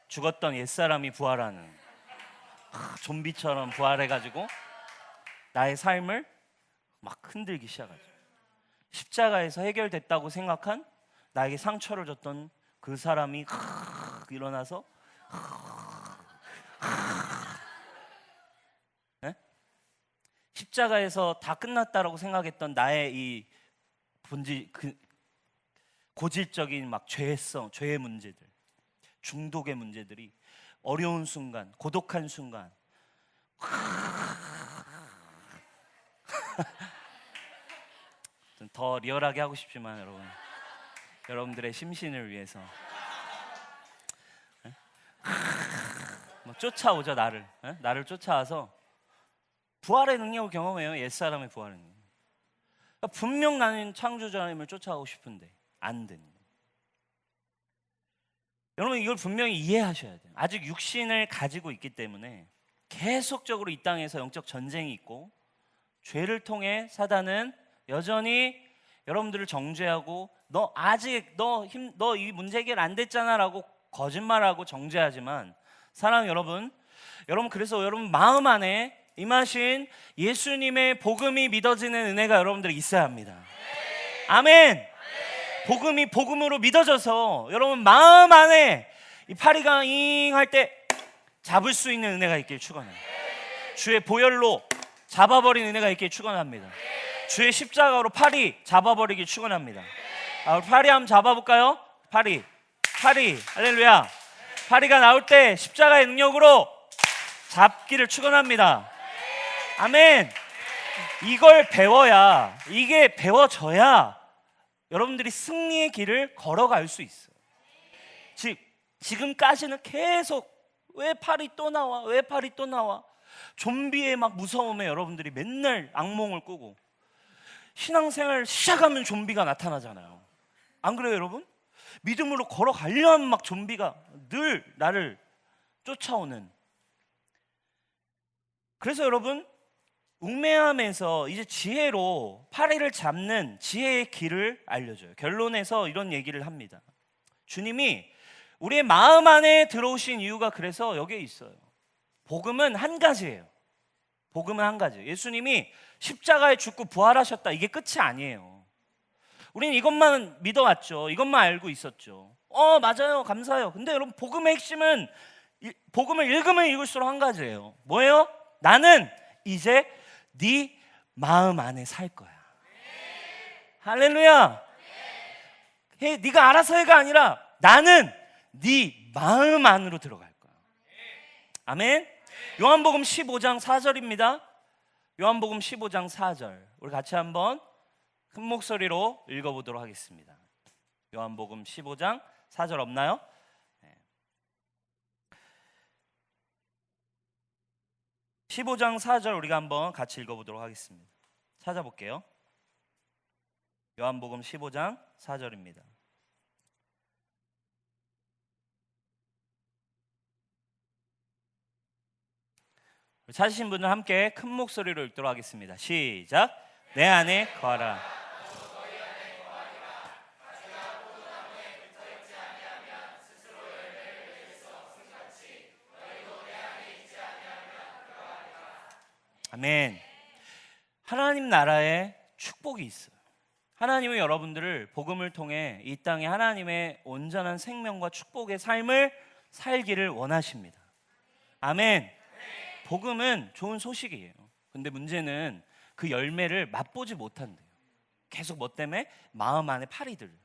죽었던 옛사람이 부활하는 좀비처럼 부활해가지고 나의 삶을 막 흔들기 시작하죠. 십자가에서 해결됐다고 생각한 나에게 상처를 줬던 그 사람이 일어나서 네? 십자가에서 다 끝났다라고 생각했던 나의 이 고질적인 막 죄의 문제들, 중독의 문제들이 어려운 순간, 고독한 순간 더 리얼하게 하고 싶지만 여러분들의 심신을 위해서 쫓아오죠. 나를 쫓아와서 부활의 능력을 경험해요. 옛사람의 부활의 능력. 그러니까 분명 나는 창조주 하나님을 쫓아가고 싶은데 안 되는 거예요. 여러분 이걸 분명히 이해하셔야 돼요. 아직 육신을 가지고 있기 때문에 계속적으로 이 땅에서 영적 전쟁이 있고 죄를 통해 사단은 여전히 여러분들을 정죄하고 너 이 문제 해결 안 됐잖아라고 거짓말하고 정죄하지만 사랑하는 여러분 그래서 여러분 마음 안에 임하신 예수님의 복음이 믿어지는 은혜가 여러분들이 있어야 합니다. 아멘. 복음이 복음으로 믿어져서 여러분 마음 안에 이 파리가 잉 할 때 잡을 수 있는 은혜가 있길 축원합니다. 주의 보혈로 잡아버린 은혜가 있길 축원합니다. 주의 십자가로 파리 잡아버리길 축원합니다. 파리 한번 잡아볼까요? 파리 할렐루야. 파리가 나올 때 십자가의 능력으로 잡기를 축원합니다. 아멘. 이걸 배워야 이게 배워져야 여러분들이 승리의 길을 걸어갈 수 있어요. 지금까지는 계속 왜 팔이 또 나와? 왜 팔이 또 나와? 좀비의 막 무서움에 여러분들이 맨날 악몽을 꾸고, 신앙생활 시작하면 좀비가 나타나잖아요. 안 그래요, 여러분? 믿음으로 걸어가려면 막 좀비가 늘 나를 쫓아오는. 그래서 여러분, 웅매함에서 이제 지혜로 파리를 잡는 지혜의 길을 알려줘요. 결론에서 이런 얘기를 합니다. 주님이 우리의 마음 안에 들어오신 이유가 그래서 여기에 있어요. 복음은 한 가지예요. 복음은 한 가지. 예수님이 십자가에 죽고 부활하셨다, 이게 끝이 아니에요. 우리는 이것만 믿어왔죠. 이것만 알고 있었죠. 맞아요, 감사해요. 근데 여러분, 복음의 핵심은 복음을 읽으면 읽을수록 한 가지예요. 뭐예요? 나는 이제 네 마음 안에 살 거야. 할렐루야. 네가 알아서 해가 아니라 나는 네 마음 안으로 들어갈 거야. 아멘. 요한복음 15장 4절입니다. 요한복음 15장 4절. 우리 같이 한번 큰 목소리로 읽어보도록 하겠습니다. 요한복음 15장 4절 없나요? 15장 4절 우리가 한번 같이 읽어보도록 하겠습니다. 찾아볼게요. 요한복음 15장 4절입니다. 찾으신 분들 함께 큰 목소리로 읽도록 하겠습니다. 시작. 내 안에 거하라. 아멘. 하나님 나라에 축복이 있어요. 하나님은 여러분들을 복음을 통해 이 땅에 하나님의 온전한 생명과 축복의 삶을 살기를 원하십니다. 아멘. 복음은 좋은 소식이에요. 근데 문제는 그 열매를 맛보지 못한대요. 계속 뭐 때문에? 마음 안에 팔이 들어요.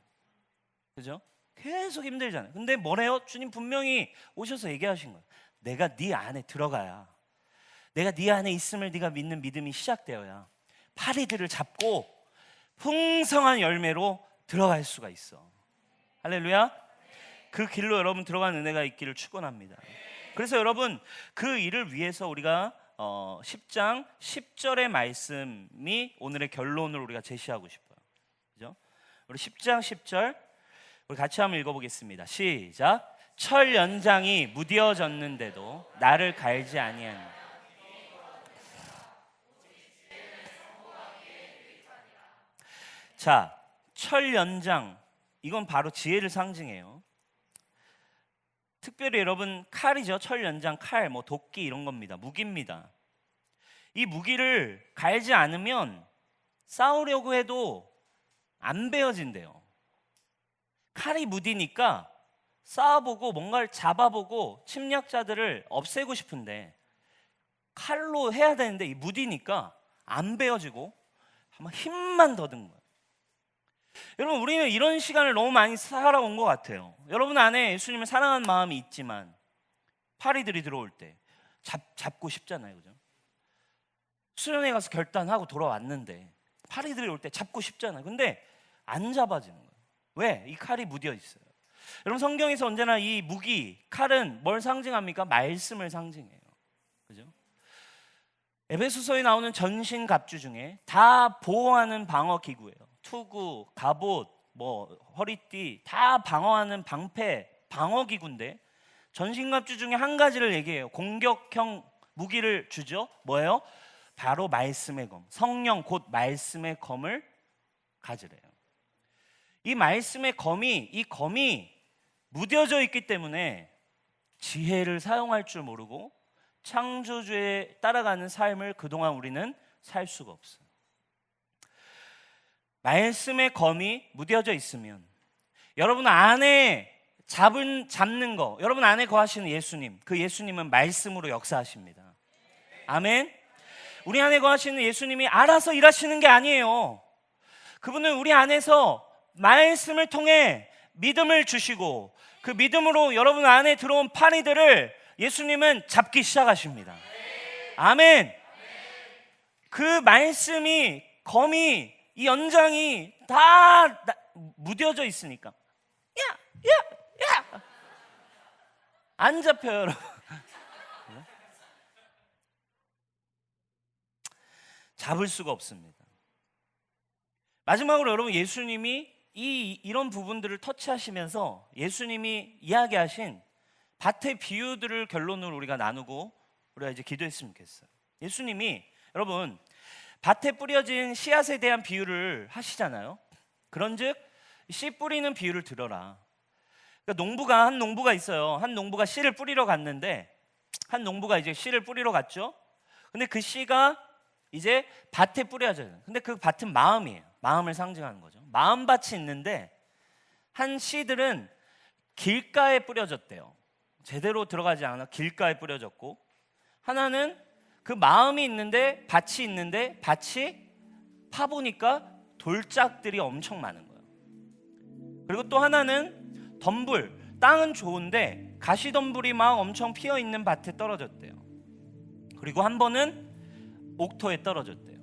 그죠? 계속 힘들잖아요. 근데 뭐래요? 주님 분명히 오셔서 얘기하신 거예요. 내가 네 안에 들어가야, 내가 네 안에 있음을 네가 믿는 믿음이 시작되어야 파리들을 잡고 풍성한 열매로 들어갈 수가 있어. 할렐루야. 그 길로 여러분 들어가는 은혜가 있기를 축원합니다. 그래서 여러분, 그 일을 위해서 우리가 10장 10절의 말씀이 오늘의 결론을 우리가 제시하고 싶어요. 그죠? 우리 10장 10절 우리 같이 한번 읽어보겠습니다. 시작. 철 연장이 무뎌졌는데도 나를 갈지 아니하니. 자, 철 연장, 이건 바로 지혜를 상징해요. 특별히 여러분, 칼이죠. 철 연장, 칼, 뭐 도끼 이런 겁니다. 무기입니다. 이 무기를 갈지 않으면 싸우려고 해도 안 베어진대요. 칼이 무디니까 싸워보고 뭔가를 잡아보고 침략자들을 없애고 싶은데 칼로 해야 되는데 이 무디니까 안 베어지고 아마 힘만 더 든 거예요. 여러분, 우리는 이런 시간을 너무 많이 살아온 것 같아요. 여러분 안에 예수님을 사랑하는 마음이 있지만 파리들이 들어올 때 잡고 싶잖아요. 그죠? 수련회 가서 결단하고 돌아왔는데 파리들이 올 때 잡고 싶잖아요. 근데 안 잡아지는 거예요. 왜? 이 칼이 무뎌 있어요. 여러분, 성경에서 언제나 이 무기, 칼은 뭘 상징합니까? 말씀을 상징해요. 그죠? 에베소서에 나오는 전신갑주 중에 다 보호하는 방어 기구예요. 투구, 갑옷, 뭐 허리띠 다 방어하는 방패, 방어 기구인데 전신갑주 중에 한 가지를 얘기해요. 공격형 무기를 주죠. 뭐예요? 바로 말씀의 검. 성령 곧 말씀의 검을 가지래요. 이 말씀의 검이, 이 검이 무뎌져 있기 때문에 지혜를 사용할 줄 모르고 창조주에 따라가는 삶을 그동안 우리는 살 수가 없어요. 말씀의 검이 무뎌져 있으면 여러분 안에 잡는 거, 여러분 안에 거하시는 예수님, 그 예수님은 말씀으로 역사하십니다. 아멘. 우리 안에 거하시는 예수님이 알아서 일하시는 게 아니에요. 그분은 우리 안에서 말씀을 통해 믿음을 주시고 그 믿음으로 여러분 안에 들어온 파리들을 예수님은 잡기 시작하십니다. 아멘. 그 말씀이, 검이, 이 연장이 다 무뎌져 있으니까 야 안 잡혀요, 여러분. 잡을 수가 없습니다. 마지막으로 여러분, 예수님이 이런 부분들을 터치하시면서 예수님이 이야기하신 밭의 비유들을 결론으로 우리가 나누고 우리가 이제 기도했으면 좋겠어요. 예수님이 여러분 밭에 뿌려진 씨앗에 대한 비유를 하시잖아요. 그런즉 씨 뿌리는 비유를 들어라. 그러니까 한 농부가 있어요. 한 농부가 씨를 뿌리러 갔는데 한 농부가 이제 씨를 뿌리러 갔죠. 근데 그 씨가 이제 밭에 뿌려져요. 근데 그 밭은 마음이에요. 마음을 상징하는 거죠. 마음밭이 있는데 한 씨들은 길가에 뿌려졌대요. 제대로 들어가지 않아 길가에 뿌려졌고, 하나는 그 마음이 있는데 밭이 있는데 밭이 파보니까 돌짝들이 엄청 많은 거예요. 그리고 또 하나는 덤불, 땅은 좋은데 가시덤불이 막 엄청 피어 있는 밭에 떨어졌대요. 그리고 한 번은 옥토에 떨어졌대요.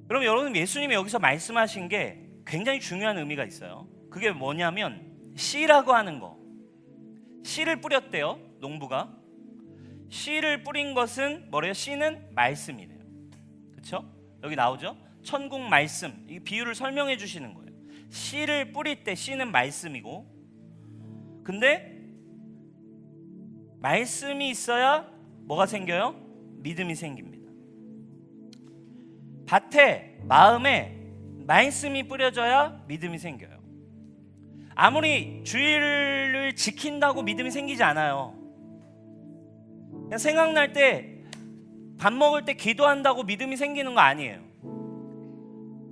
그럼 여러분, 예수님이 여기서 말씀하신 게 굉장히 중요한 의미가 있어요. 그게 뭐냐면 씨라고 하는 거, 씨를 뿌렸대요. 농부가 씨를 뿌린 것은 뭐래요? 씨는 말씀이래요. 그렇죠? 여기 나오죠? 천국 말씀, 이 비유를 설명해 주시는 거예요. 씨를 뿌릴 때 씨는 말씀이고, 근데 말씀이 있어야 뭐가 생겨요? 믿음이 생깁니다. 밭에, 마음에 말씀이 뿌려져야 믿음이 생겨요. 아무리 주의를 지킨다고 믿음이 생기지 않아요. 그냥 생각날 때, 밥 먹을 때 기도한다고 믿음이 생기는 거 아니에요.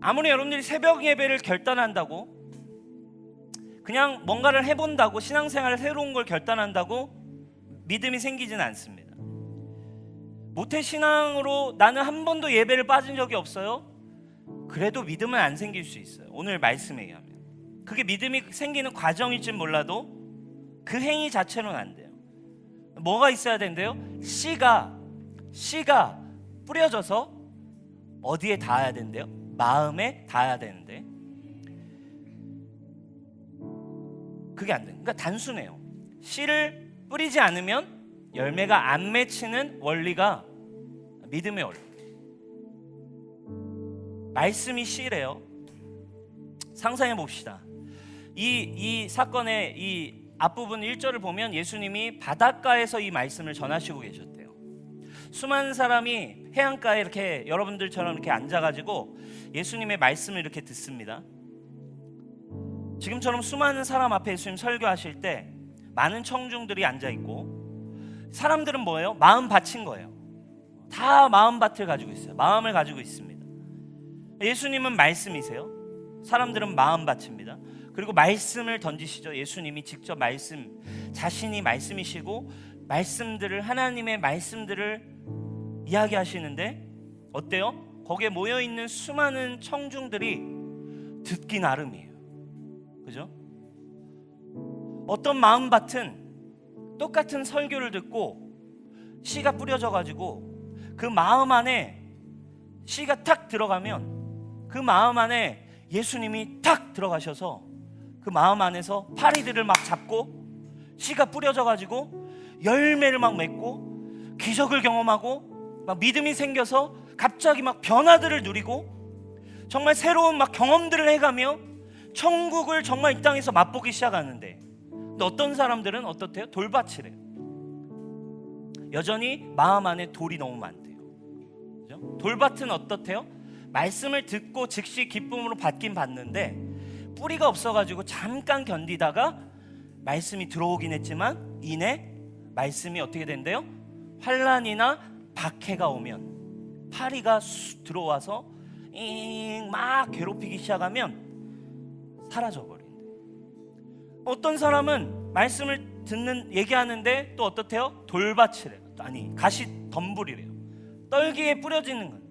아무리 여러분들이 새벽 예배를 결단한다고, 그냥 뭔가를 해본다고, 신앙생활을 새로운 걸 결단한다고 믿음이 생기지는 않습니다. 모태신앙으로 나는 한 번도 예배를 빠진 적이 없어요. 그래도 믿음은 안 생길 수 있어요. 오늘 말씀에 의하면 그게 믿음이 생기는 과정일지 몰라도 그 행위 자체로는 안 돼요. 뭐가 있어야 된대요? 씨가 뿌려져서 어디에 닿아야 된대요? 마음에 닿아야 되는데 그게 안 돼요. 그러니까 단순해요. 씨를 뿌리지 않으면 열매가 안 맺히는 원리가 믿음의 원리. 말씀이 씨래요. 상상해 봅시다. 이 사건의 이 앞부분 1절을 보면 예수님이 바닷가에서 이 말씀을 전하시고 계셨대요. 수많은 사람이 해안가에 이렇게 여러분들처럼 이렇게 앉아가지고 예수님의 말씀을 이렇게 듣습니다. 지금처럼 수많은 사람 앞에 예수님 설교하실 때 많은 청중들이 앉아있고, 사람들은 뭐예요? 마음 밭인 거예요. 다 마음밭을 가지고 있어요. 마음을 가지고 있습니다. 예수님은 말씀이세요. 사람들은 마음밭입니다. 그리고 말씀을 던지시죠. 예수님이 직접 자신이 말씀이시고 말씀들을, 하나님의 말씀들을 이야기하시는데 어때요? 거기에 모여있는 수많은 청중들이 듣기 나름이에요. 그죠? 어떤 마음밭은 똑같은 설교를 듣고 씨가 뿌려져 가지고 그 마음 안에 씨가 탁 들어가면 그 마음 안에 예수님이 탁 들어가셔서 그 마음 안에서 파리들을 막 잡고 씨가 뿌려져 가지고 열매를 막 맺고 기적을 경험하고 막 믿음이 생겨서 갑자기 막 변화들을 누리고 정말 새로운 막 경험들을 해가며 천국을 정말 이 땅에서 맛보기 시작하는데, 근데 어떤 사람들은 어떻대요? 돌밭이래요. 여전히 마음 안에 돌이 너무 많대요. 그죠? 돌밭은 어떻대요? 말씀을 듣고 즉시 기쁨으로 받긴 받는데 뿌리가 없어가지고 잠깐 견디다가 말씀이 들어오긴 했지만 이내 말씀이 어떻게 된대요? 환난이나 박해가 오면, 파리가 들어와서 막 괴롭히기 시작하면 사라져버린대. 어떤 사람은 말씀을 얘기하는데 또 어떻대요? 돌밭이래요. 아니, 가시 덤불이래요. 떨기에 뿌려지는 거예요.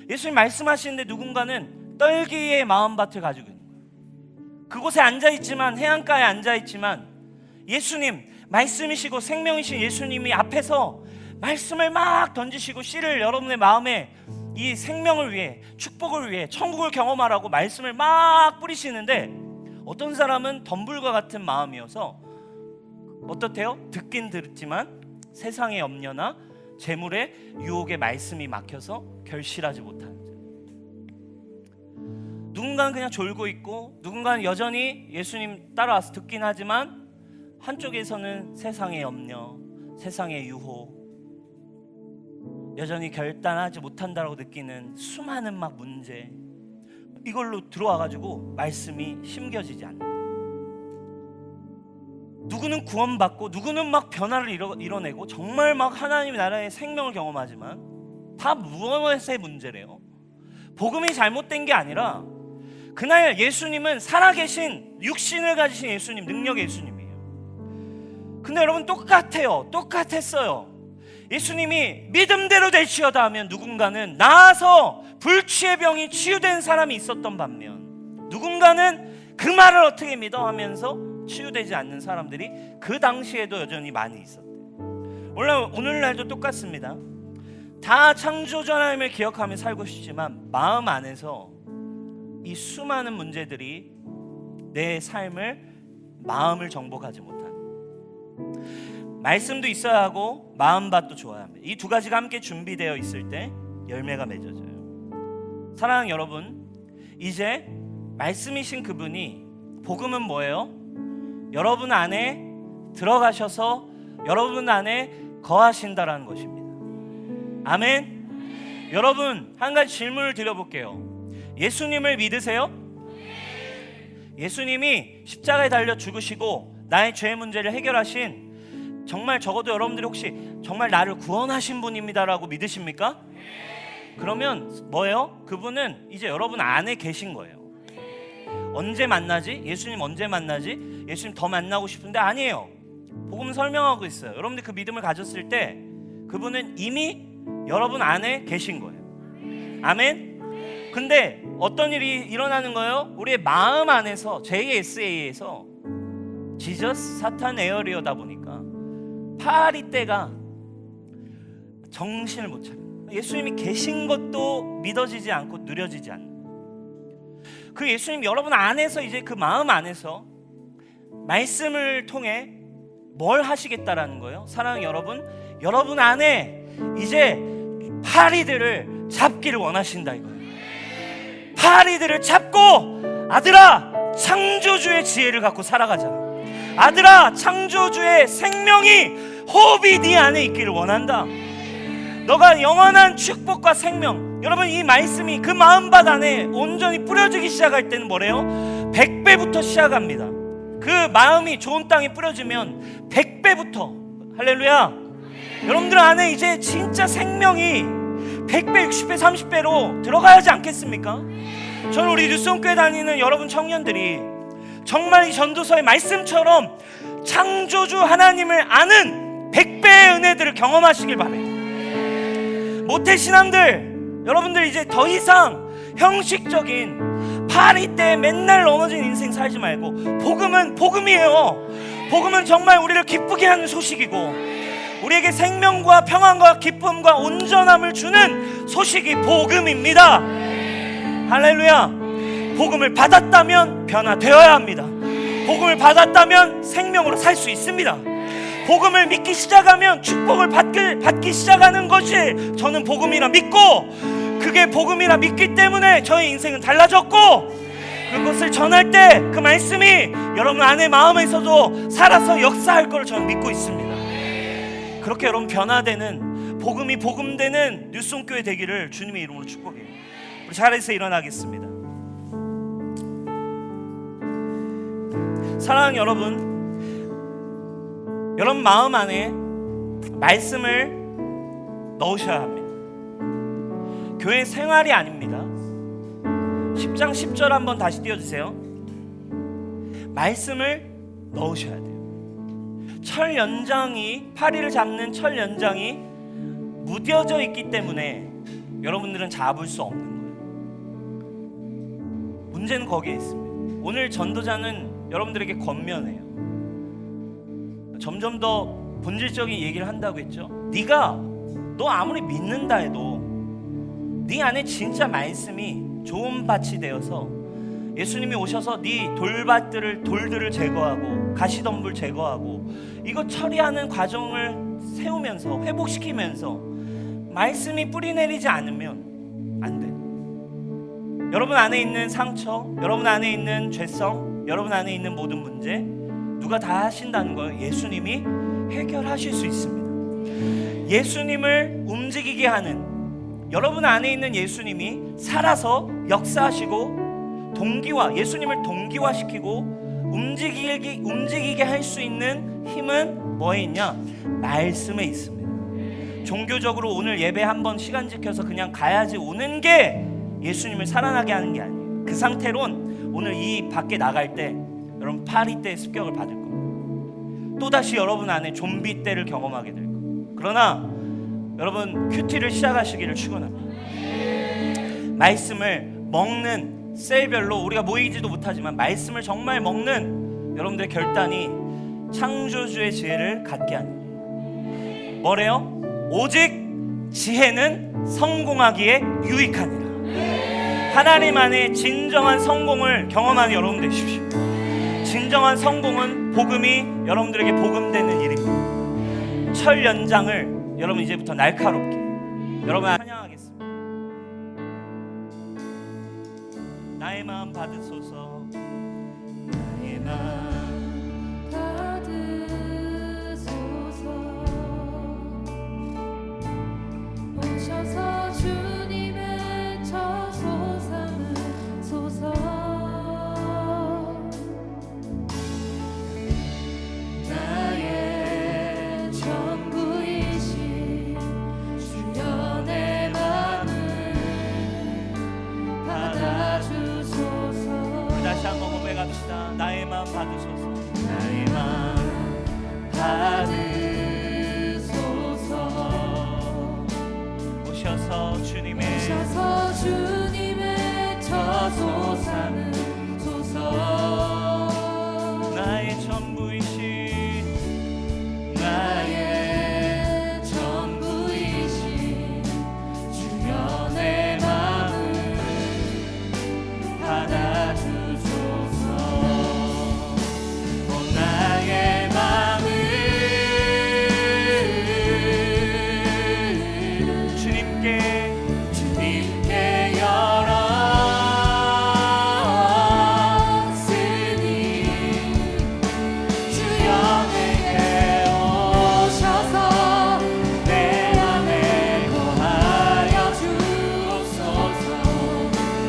예수님 말씀하시는데 누군가는 떨기의 마음밭을 가지고 있는 거예요. 그곳에 앉아있지만, 해안가에 앉아있지만 예수님, 말씀이시고 생명이신 예수님이 앞에서 말씀을 막 던지시고 씨를 여러분의 마음에 이 생명을 위해, 축복을 위해, 천국을 경험하라고 말씀을 막 뿌리시는데 어떤 사람은 덤불과 같은 마음이어서 어떻대요? 듣긴 듣지만 세상의 염려나 재물의 유혹에 말씀이 막혀서 결실하지 못하는 자. 누군가는 그냥 졸고 있고 누군가는 여전히 예수님 따라와서 듣긴 하지만 한쪽에서는 세상의 염려, 세상의 유혹, 여전히 결단하지 못한다고 느끼는 수많은 막 문제, 이걸로 들어와가지고 말씀이 심겨지지 않는다. 누구는 구원받고 누구는 막 변화를 이뤄내고 정말 막 하나님의 나라의 생명을 경험하지만 다 무엇의 문제래요? 복음이 잘못된 게 아니라 그날 예수님은 살아계신 육신을 가지신 예수님, 능력의 예수님이에요. 근데 여러분 똑같아요. 똑같았어요. 예수님이 믿음대로 될지어다 하면 누군가는 나아서 불치의 병이 치유된 사람이 있었던 반면 누군가는 그 말을 어떻게 믿어 하면서 치유되지 않는 사람들이 그 당시에도 여전히 많이 있었대요. 오늘날도 똑같습니다. 다 창조주 하나님을 기억하며 살고 싶지만 마음 안에서 이 수많은 문제들이 내 삶을, 마음을 정복하지 못하는, 말씀도 있어야 하고 마음밭도 좋아야 합니다. 이 두 가지가 함께 준비되어 있을 때 열매가 맺어져요. 사랑하는 여러분, 이제 말씀이신 그분이, 복음은 뭐예요? 여러분 안에 들어가셔서 여러분 안에 거하신다라는 것입니다. 아멘. 여러분, 한 가지 질문을 드려볼게요. 예수님을 믿으세요? 예수님이 십자가에 달려 죽으시고 나의 죄의 문제를 해결하신, 정말 적어도 여러분들이 혹시 정말 나를 구원하신 분입니다라고 믿으십니까? 그러면 뭐예요? 그분은 이제 여러분 안에 계신 거예요. 언제 만나지? 예수님 언제 만나지? 예수님 더 만나고 싶은데 아니에요. 복음 설명하고 있어요. 여러분들 그 믿음을 가졌을 때 그분은 이미 여러분 안에 계신 거예요. 아멘. 근데 어떤 일이 일어나는 거예요? 우리의 마음 안에서, JSA에서 지저스 사탄 에어리어다 보니까 파리떼가 정신을 못 차려요. 예수님이 계신 것도 믿어지지 않고 누려지지 않는, 그 예수님 여러분 안에서, 이제 그 마음 안에서 말씀을 통해 뭘 하시겠다라는 거예요? 사랑하는 여러분, 여러분 안에 이제 파리들을 잡기를 원하신다 이거예요. 파리들을 잡고, 아들아 창조주의 지혜를 갖고 살아가자. 아들아 창조주의 생명이, 호흡이 네 안에 있기를 원한다. 너가 영원한 축복과 생명, 여러분 이 말씀이 그 마음밭 안에 온전히 뿌려지기 시작할 때는 뭐래요? 100배부터 시작합니다. 그 마음이 좋은 땅에 뿌려지면 100배부터, 할렐루야. 여러분들 안에 이제 진짜 생명이 100배, 60배, 30배로 들어가야지 않겠습니까? 저는 우리 뉴스홈교회 다니는 여러분 청년들이 정말 이 전도서의 말씀처럼 창조주 하나님을 아는 100배의 은혜들을 경험하시길 바래요. 모태신앙들, 여러분들 이제 더 이상 형식적인 파리떼 맨날 넘어진 인생 살지 말고, 복음은 복음이에요. 복음은 정말 우리를 기쁘게 하는 소식이고, 우리에게 생명과 평안과 기쁨과 온전함을 주는 소식이 복음입니다. 할렐루야. 복음을 받았다면 변화되어야 합니다. 복음을 받았다면 생명으로 살 수 있습니다. 복음을 믿기 시작하면 축복을 받기 시작하는 것이 저는 복음이라 믿고, 그게 복음이라 믿기 때문에 저의 인생은 달라졌고, 그것을 전할 때 그 말씀이 여러분 안에 마음에서도 살아서 역사할 걸 저는 믿고 있습니다. 그렇게 여러분 변화되는, 복음이 복음되는 뉴스홈교회 되기를 주님의 이름으로 축복해요. 우리 자리에서 일어나겠습니다. 사랑하는 여러분, 여러분 마음 안에 말씀을 넣으셔야 합니다. 교회 생활이 아닙니다. 10장 10절 한번 다시 띄워주세요. 말씀을 넣으셔야 돼요. 철 연장이, 파리를 잡는 철 연장이 무뎌져 있기 때문에 여러분들은 잡을 수 없는 거예요. 문제는 거기에 있습니다. 오늘 전도자는 여러분들에게 권면해요. 점점 더 본질적인 얘기를 한다고 했죠. 너 아무리 믿는다 해도 네 안에 진짜 말씀이 좋은 밭이 되어서 예수님이 오셔서 네 돌들을 제거하고 가시덤불 제거하고 이거 처리하는 과정을 세우면서 회복시키면서 말씀이 뿌리내리지 않으면 안 돼. 여러분 안에 있는 상처, 여러분 안에 있는 죄성, 여러분 안에 있는 모든 문제 누가 다 하신다는 거예요? 예수님이 해결하실 수 있습니다. 예수님을 움직이게 하는, 여러분 안에 있는 예수님이 살아서 역사하시고 예수님을 동기화시키고 움직이게 할 수 있는 힘은 뭐에 있냐? 말씀에 있습니다. 종교적으로 오늘 예배 한번 시간 지켜서 그냥 가야지 오는 게 예수님을 살아나게 하는 게 아니에요. 그 상태론 오늘 이 밖에 나갈 때 여러분 파리 때의 습격을 받을 겁니다. 또다시 여러분 안에 좀비 때를 경험하게 될 겁니다. 그러나 여러분 큐티를 시작하시기를 축원합니다. 말씀을 먹는 셀별로 우리가 모이지도 못하지만 말씀을 정말 먹는 여러분들의 결단이 창조주의 지혜를 갖게 하는 거예요. 뭐래요? 오직 지혜는 성공하기에 유익하니라. 하나님 안에 진정한 성공을 경험하는 여러분 되십시오. 진정한 성공은 복음이 여러분들에게 복음되는 일입니다. 철 연장을 여러분 이제부터 날카롭게 여러분 찬양하겠습니다. 나의 마음 받으소서. 나의 마음 받으소서. 오셔서 주님의 저소 삼으소서. 나의 전부이신 주여 내 맘을 받아주소서. 다시 한번 고백합시다. 나의 마음 받으소서. 나의 마음 받으소서. 오셔서 주님의 저소 삼으소서. 나의 전부이신 주여 내 마음을 받아주소서. 나의 마음을 주님께 열었으니 주여 내게 오셔서 내 맘에 거하여 주옵소서.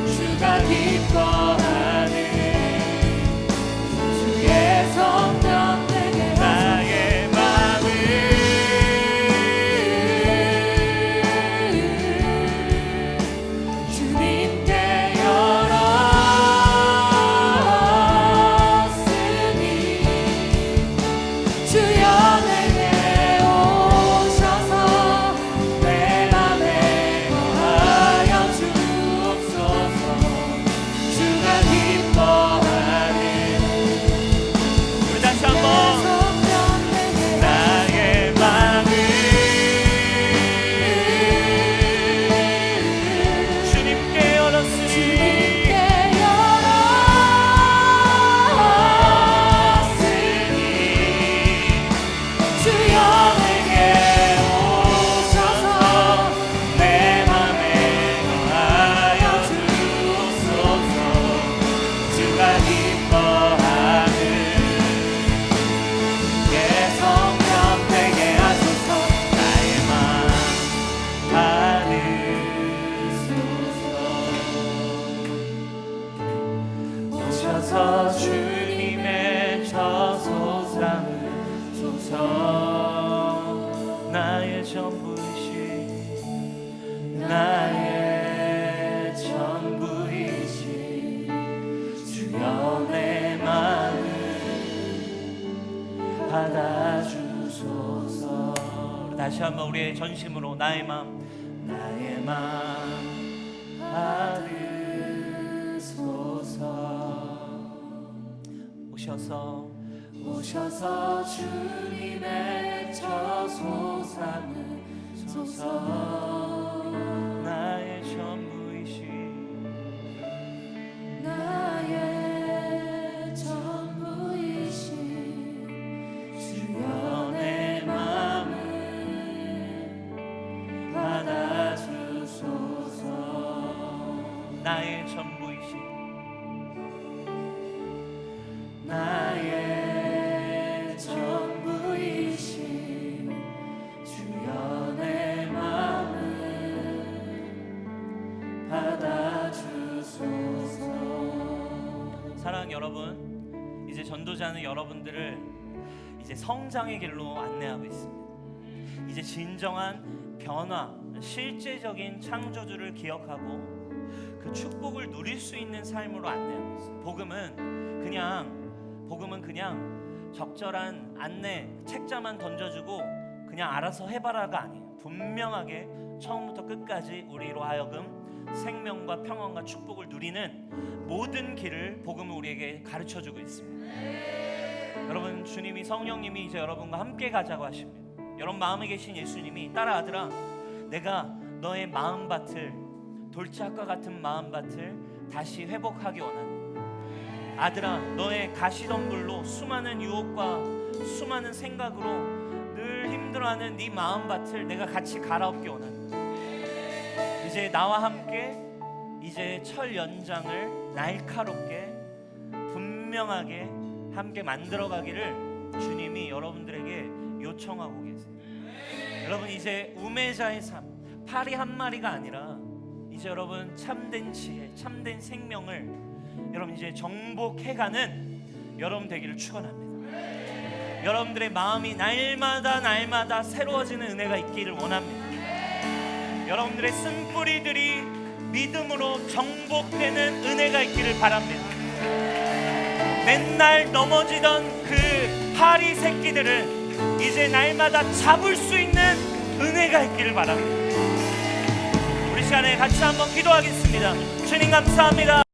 주가 기뻐하는 주의 성령 내게 나의 마음을 주님께 열었으니 주여 내게 오셔서 내 맘에 거하여 주옵소서. 주가 기뻐하는 우리 다시 한번 나의 마음을 주님께 열었으니 주여 내게 오셔서 내 맘에 거하여 주옵소서. 주가 기뻐하는 예 성령 되게 하소서. 나의 마음 받으소서. 오셔서 주님의 저소 삼으소서. 나의 전부이신 주여 내 마음을 받아주소서. 다시 한번 우리의 전심으로 나의 마음 받으소서. 오셔서 주님의 저소 삼으소서. 나의 전 나의 전부이신 나의 전부이신 주여 내 마음을 받아주소서. 사랑하는 여러분, 이제 전도자는 여러분들을 이제 성장의 길로 안내하고 있습니다. 이제 진정한 변화, 실제적인 창조주를 기억하고 그 축복을 누릴 수 있는 삶으로 안내하고 있어요. 복음은 그냥 적절한 안내 책자만 던져주고 그냥 알아서 해봐라가 아니에요. 분명하게 처음부터 끝까지 우리로 하여금 생명과 평안과 축복을 누리는 모든 길을 복음은 우리에게 가르쳐주고 있습니다. 여러분, 주님이, 성령님이 이제 여러분과 함께 가자고 하십니다. 여러분 마음에 계신 예수님이, 딸아 아들아, 내가 너의 마음밭을, 돌짝과 같은 마음밭을 다시 회복하기 원한다. 아들아, 너의 가시덤불로 수많은 유혹과 수많은 생각으로 늘 힘들어하는 네 마음밭을 내가 같이 갈아엎기 원한다. 이제 나와 함께 이제 철 연장을 날카롭게 분명하게 함께 만들어가기를 주님이 여러분들에게 요청하고 계세요. 여러분, 이제 우매자의 삶, 파리 한 마리가 아니라 이제 여러분 참된 지혜, 참된 생명을 여러분 이제 정복해가는 여러분 되기를 축원합니다. 여러분들의 마음이 날마다 새로워지는 은혜가 있기를 원합니다. 여러분들의 쓴뿌리들이 믿음으로 정복되는 은혜가 있기를 바랍니다. 맨날 넘어지던 그 파리 새끼들을 이제 날마다 잡을 수 있는 은혜가 있기를 바랍니다. 우리 시간에 같이 한번 기도하겠습니다. 주님 감사합니다.